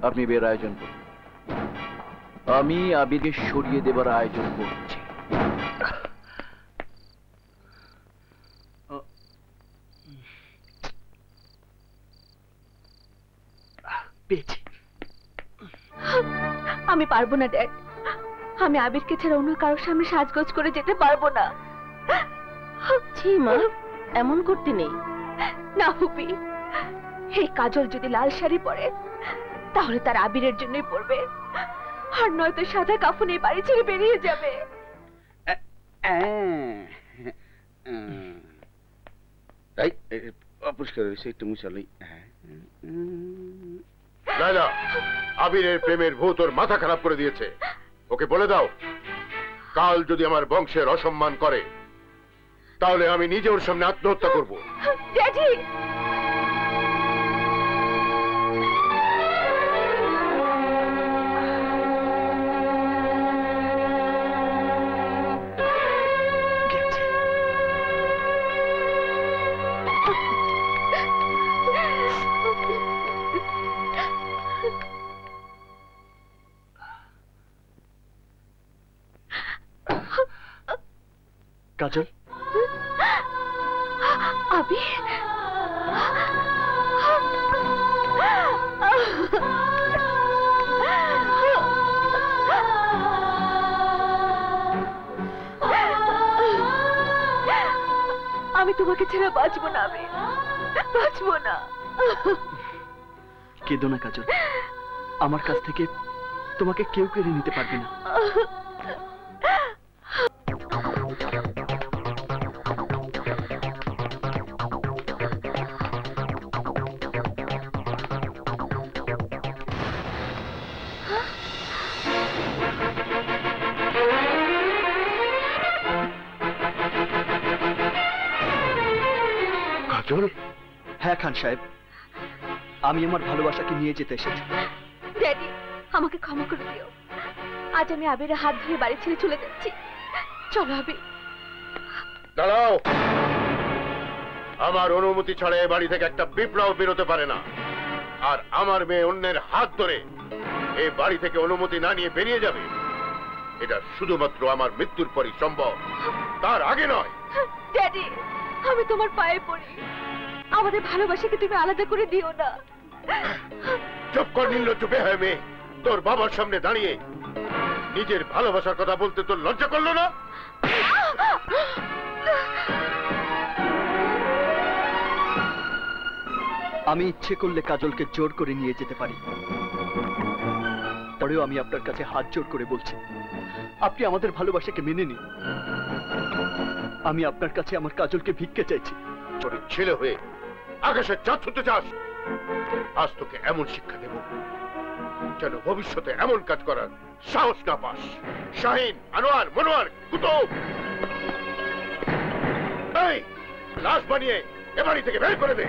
আপনি বিয়ের আয়োজন করুন, আমি আবিরকে সরিয়ে দেবার আয়োজন করছি। পেয়েছি। আমি পারবো না ড্যাড, আমি আবিরকে ছাড়া অন্য কারোর সামনে সাজগোজ করে যেতে পারবো না। ছি মা, এমন করতে নেই। না হুপি, এই কাজল যদি লাল শাড়ি পরে তাহলে তার আবিরের জন্যই পরবে, আর নয়তো সাদা কাফনে বাড়ি ছেড়ে বেরিয়ে যাবে। অপরিষ্কার হয়েছে, একটু মুছালি। লায়লা, আবিরের প্রেমের ভূত ওর মাথা খারাপ করে দিয়েছে। ওকে বলে দাও, কাল যদি আমার বংশের অসম্মান করে তাহলে আমি নিজে ওর সামনে আত্মহত্যা করব। ড্যাডি, কাজল, আবি, আমি তোমাকে ছাড়া বাঁচবো না, আমি বাঁচবো না। কেঁদো না কাজল, আমার কাছ থেকে তোমাকে কেউ কেড়ে নিতে পারবে না। কাজল? হ্যাঁ খান সাহেব, আমি আমার ভালোবাসাকে নিয়ে যেতে এসেছি। ড্যাডি, আমাকে ক্ষমা করে দিও। আজ আমি আবিরের হাত ধরে বাড়ি ছেড়ে চলে যাচ্ছি। চলো আবির। দাঁড়াও, আমার অনুমতি ছাড়া এ বাড়ি থেকে একটা বিপ্লব বেরোতে পারে না। আর আমার মেয়ে অন্যের হাত ধরে এই বাড়ি থেকে অনুমতি না নিয়ে বেরিয়ে যাবে, এটা শুধুমাত্র আমার মৃত্যুর পরই সম্ভব, তার আগে নয়। ড্যাডি, আমি তোমার পায়ে পড়ি, আমাদের ভালোবাসাকে তুমি আলাদা করে দিও না। চুপ কর নির্লজ্জ বেহায়া মেয়ে, তোর বাবার সামনে দাঁড়িয়ে নিজের ভালোবাসার কথা বলতে তোর লজ্জা করলো না? আমি ইচ্ছে করলে কাজলকে জোর করে নিয়ে যেতে পারি, পরেও আমি আপনার কাছে হাত জোর করে বলছি, আপনি আমাদের ভালোবাসাকে মেনে নিন। আমি আপনার কাছে আমার কাজলকে ভিক্ষে চাইছি। তোর ছেলে হয়ে আকাশের চাঁদ ছুঁতে চাস? আজ তোকে এমন শিক্ষা দেব যেন ভবিষ্যতে এমন কাজ করার সাহস না পাস। শাহিন, আনোয়ার, মনোয়ার, কুতুব, এই লাশ বানিয়ে এ বাড়ি থেকে বের করে দে।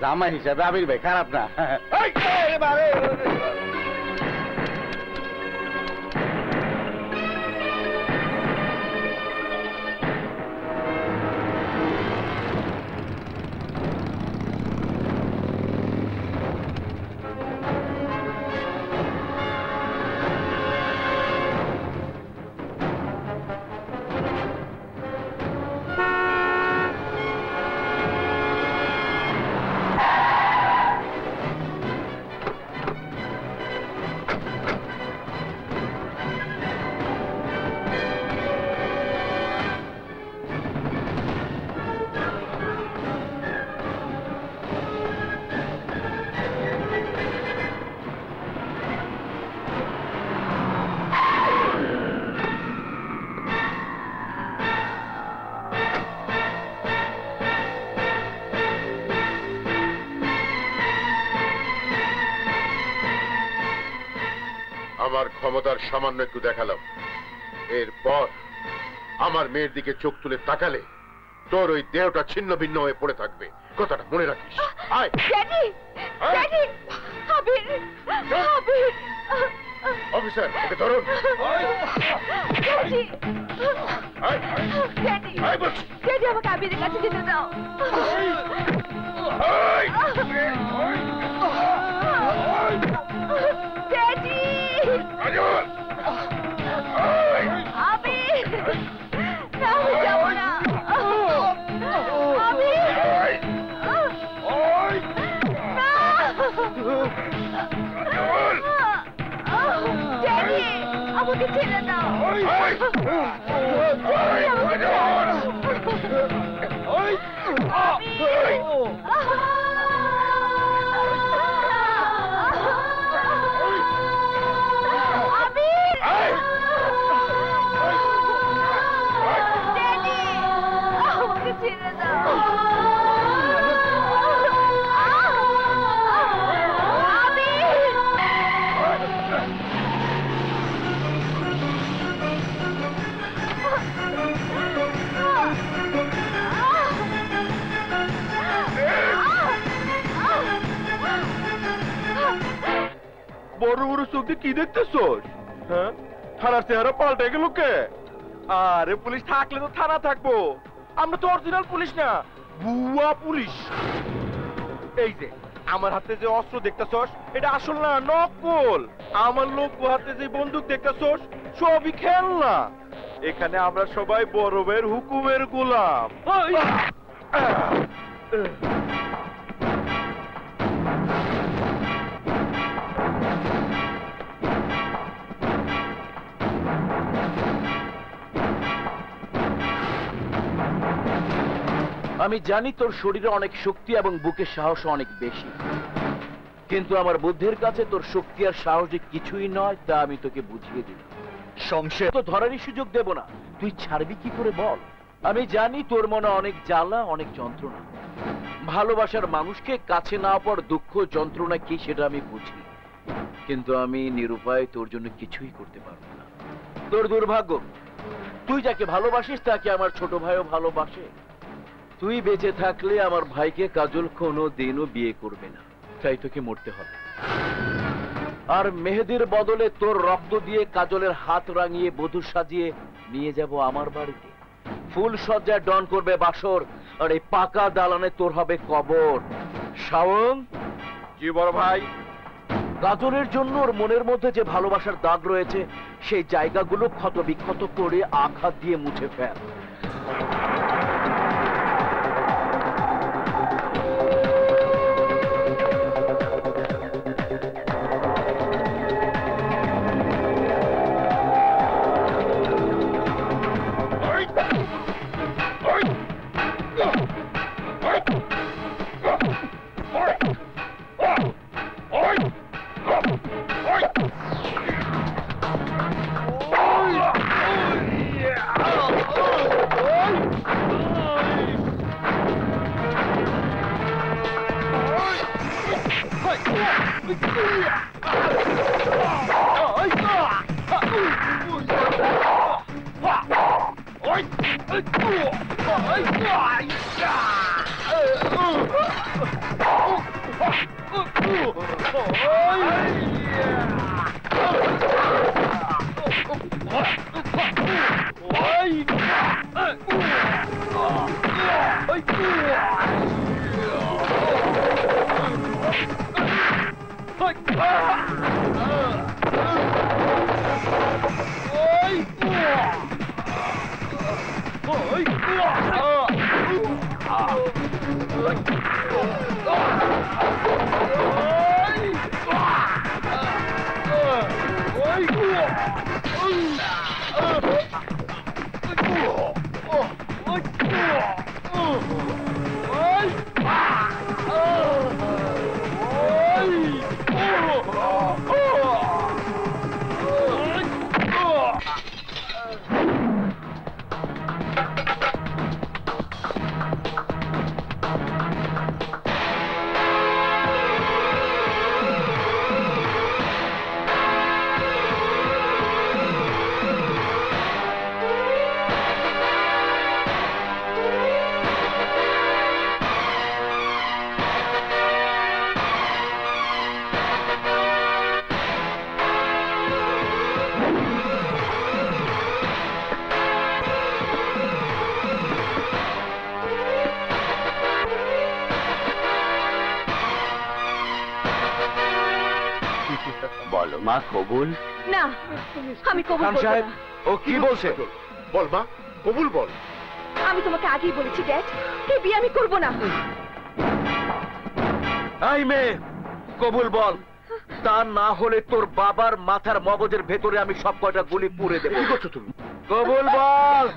জামাই হিসাবে আবির ভাই খারাপ না। আমার ক্ষমতার সামান্য একটু দেখালাম, এরপর আমার মেয়ের দিকে চোখ তুলে তাকালে তোর ওই দেহটা ছিন্ন ভিন্ন হয়ে পড়ে থাকবে, কথাটা মনে রাখিস। আয় ড্যাডি, ড্যাডি, আবির, আবির। অফিসার, ওকে ধরুন। ড্যাডি, ড্যাডি, ড্যাডি, আমাকে আবিরের কাছে যেতে দাও। ড্যাডি, আবির, বড় বড় চোখে কি দেখতেছস? হ্যাঁ, থানার চেহারা পাল্টে গেল কে? আরে পুলিশ থাকলে তো থানা থাকবো, আমরা তো অরিজিনাল পুলিশ না, ভুয়া পুলিশ। এই যে আমার হাতে যে অস্ত্র দেখতেছস, এটা আসল না, নকল। আমার লোক হাতে যে বন্দুক দেখতেছস, সবই খেলনা। এখানে আমরা সবাই বড় ভাইয়ের হুকুমের গোলাম। আমি জানি তোর শরীরে অনেক শক্তি এবং বুকের সাহস অনেক বেশি, কিন্তু আমার বুদ্ধির কাছে তোর শক্তি আর সাহস যে কিছুই নয় তা আমি তোকে বুঝিয়ে দিই। শমশের তো ধরারই সুযোগ দেব না, তুই ছাড়বি কি করে বল? আমি জানি তোর মনে অনেক জ্বালা, অনেক যন্ত্রণা। ভালোবাসার মানুষকে কাছে না পাওয়ার দুঃখ যন্ত্রণা কি সেটা আমি বুঝি, কিন্তু আমি নিরুপায় তোর জন্য কিছুই করতে পারবো না। তোর দুর্ভাগ্য, তুই যাকে ভালোবাসিস তাকে আমার ছোট ভাইও ভালোবাসে। তুই বেঁচে থাকলে আমার ভাইকে কাজল কোনো দিনও বিয়ে করবে না, তাই তোকে মরতে হবে। আর মেহেদির বদলে তোর রক্ত দিয়ে কাজলের হাত রাঙিয়ে বধূ সাজিয়ে নিয়ে যাব আমার বাড়িতে। ফুল সজ্জায় ডন করবে বাসর, আর এই পাকা দালানে তোর হবে কবর। শাওন। জি বড় ভাই। কাজলের জন্য ওর মনের মধ্যে যে ভালোবাসার দাগ রয়েছে সেই জায়গাগুলো ক্ষত বিক্ষত করে আঘাত দিয়ে মুছে ফেল। বলো মা কবুল? না, আমি কবুল খান করব সাহেব, না। ও কি বলছে? বল মা, কবুল বল। আমি তোমাকে আগেই বলেছি ড্যাড, এই বিয়ে আমি করব না। আই মেয়ে, কবুল বল। তা না হলে তোর বাবার মাথার মগজের ভেতরে আমি সব কয়টা গুলি পুড়ে দেবো। কি করছো তুমি? কবুল বল।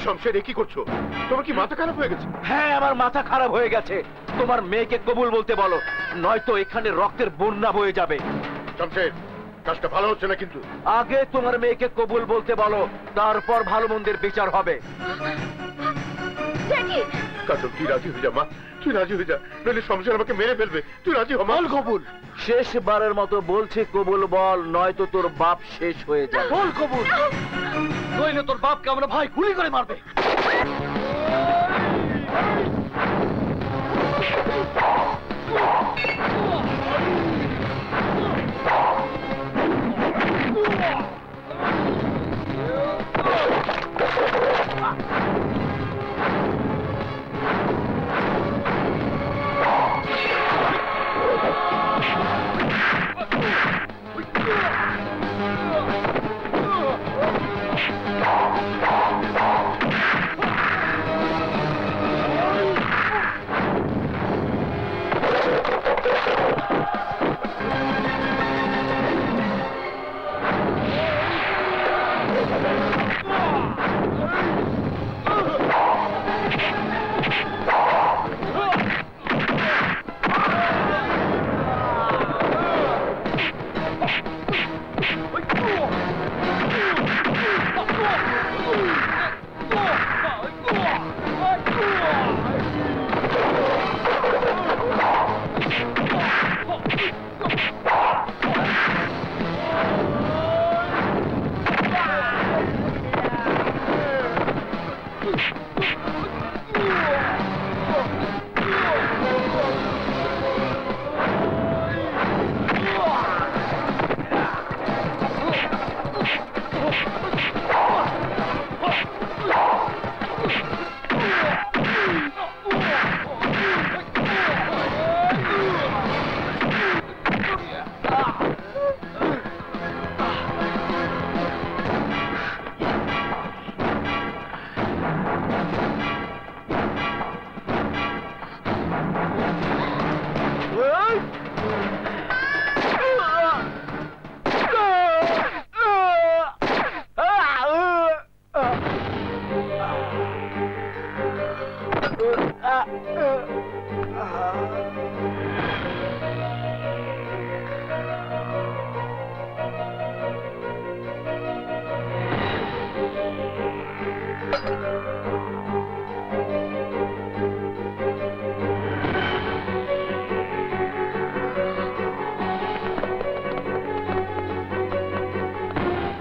শমশের, কি করছো? তোমার কি মাথা খারাপ হয়ে গেছে? হ্যাঁ, আমার মাথা খারাপ হয়ে গেছে। তোমার মেয়েকে কবুল বলতে বলো, নয়তো এখানে রক্তের বন্যা বয়ে যাবে। শমশের, কাজটা ভালো হচ্ছে না কিন্তু। আগে তোমার মেয়েকে কবুল বলতে বলো, তারপর ভালো মন্দের বিচার হবে। কাজল, তুই রাজি হয়ে যা মা, তুই রাজি হয়ে যা, নইলে শমশের আমাকে মেরে ফেলবে। তুই রাজি হ মা। কবুল। শেষবারের মতো বলছি, কবুল বল, নয়তো তোর বাপ শেষ হয়ে যাবে। বল কবুল, নইলে তোর বাপকে আমরা ভাই গুলি করে মারবে।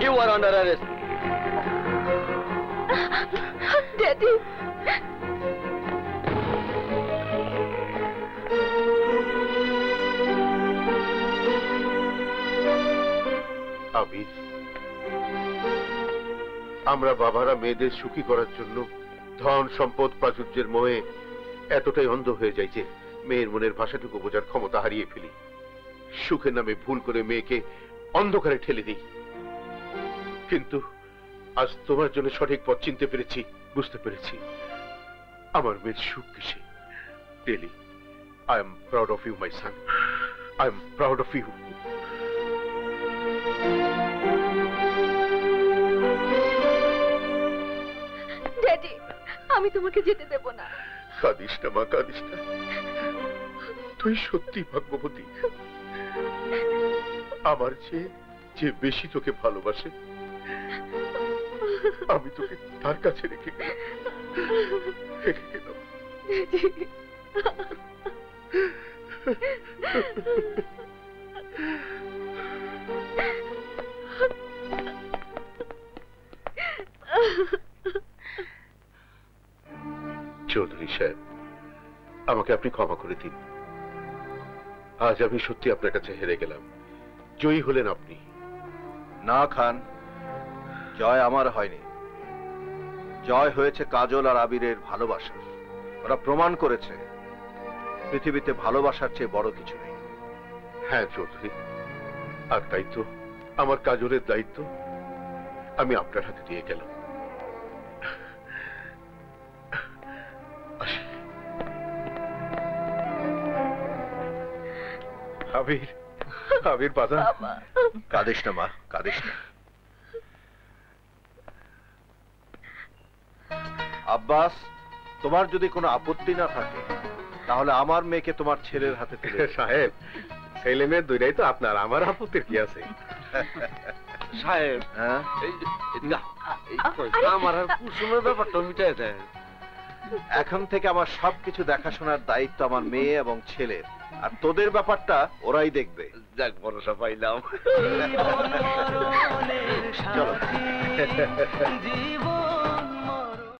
You are under arrest. Daddy. আবির, আমরা বাবারা মেয়েদের সুখী করার জন্য ধন সম্পদ প্রাচুর্যের মোহে এতটাই অন্ধ হয়ে যাই যে মেয়ের মনের ভাষাটুকু বোঝার ক্ষমতা হারিয়ে ফেলি। সুখের নামে ভুল করে মেয়েকে অন্ধকারে ঠেলে দিই। কিন্তু আজ তোমার জন্য সঠিক পথ চিনতে পেরেছি, বুঝতে পেরেছি আমার মেয়ের সুখ কিসে। Really I am proud of you my son, I am proud of you. Daddy, আমি তোমাকে যেতে দেব না। কাঁদিস না মা, কাঁদিস না। তুই সত্যি ভাগ্যবতী। আমার যে বেশি তোকে ভালোবাসে, আমি তোকে তার কাছে রেখে গেলাম। চৌধুরী সাহেব, আমাকে আপনি ক্ষমা করে দিন। আজ আমি সত্যি আপনার কাছে হেরে গেলাম। জয়ী হলেন আপনি। না খান, জয় আমার হয়নি, জয় হয়েছে কাজল আর আবিরের ভালোবাসা। ওরা প্রমাণ করেছে পৃথিবীতে ভালোবাসার চেয়ে বড় কিছু নেই। হ্যাঁ চৌধুরী, আর তাই তো আমার কাজলের দায়িত্ব আমি আপনার হাতে দিয়ে গেলাম। আবির, আবির বাজার। কাঁদিস না মা, কাঁদিস না। আব্বাস, তোমার যদি কোনো আপত্তি না থাকে তাহলে আমার মেয়েকে তোমার ছেলের হাতে তুলে সাহেব, ছেলে মেয়ে দুইটাই তো আপনার, আমার আপত্তির কি আছে? সাহেব, আমার আর কুসুমের ব্যাপারটা মিটাই দেয়। এখন থেকে আমার সবকিছু দেখাশোনার দায়িত্ব আমার মেয়ে এবং ছেলের, আর তোদের ব্যাপারটা ওরাই দেখবে। যাক, ভরসা পাইলাম। চলো।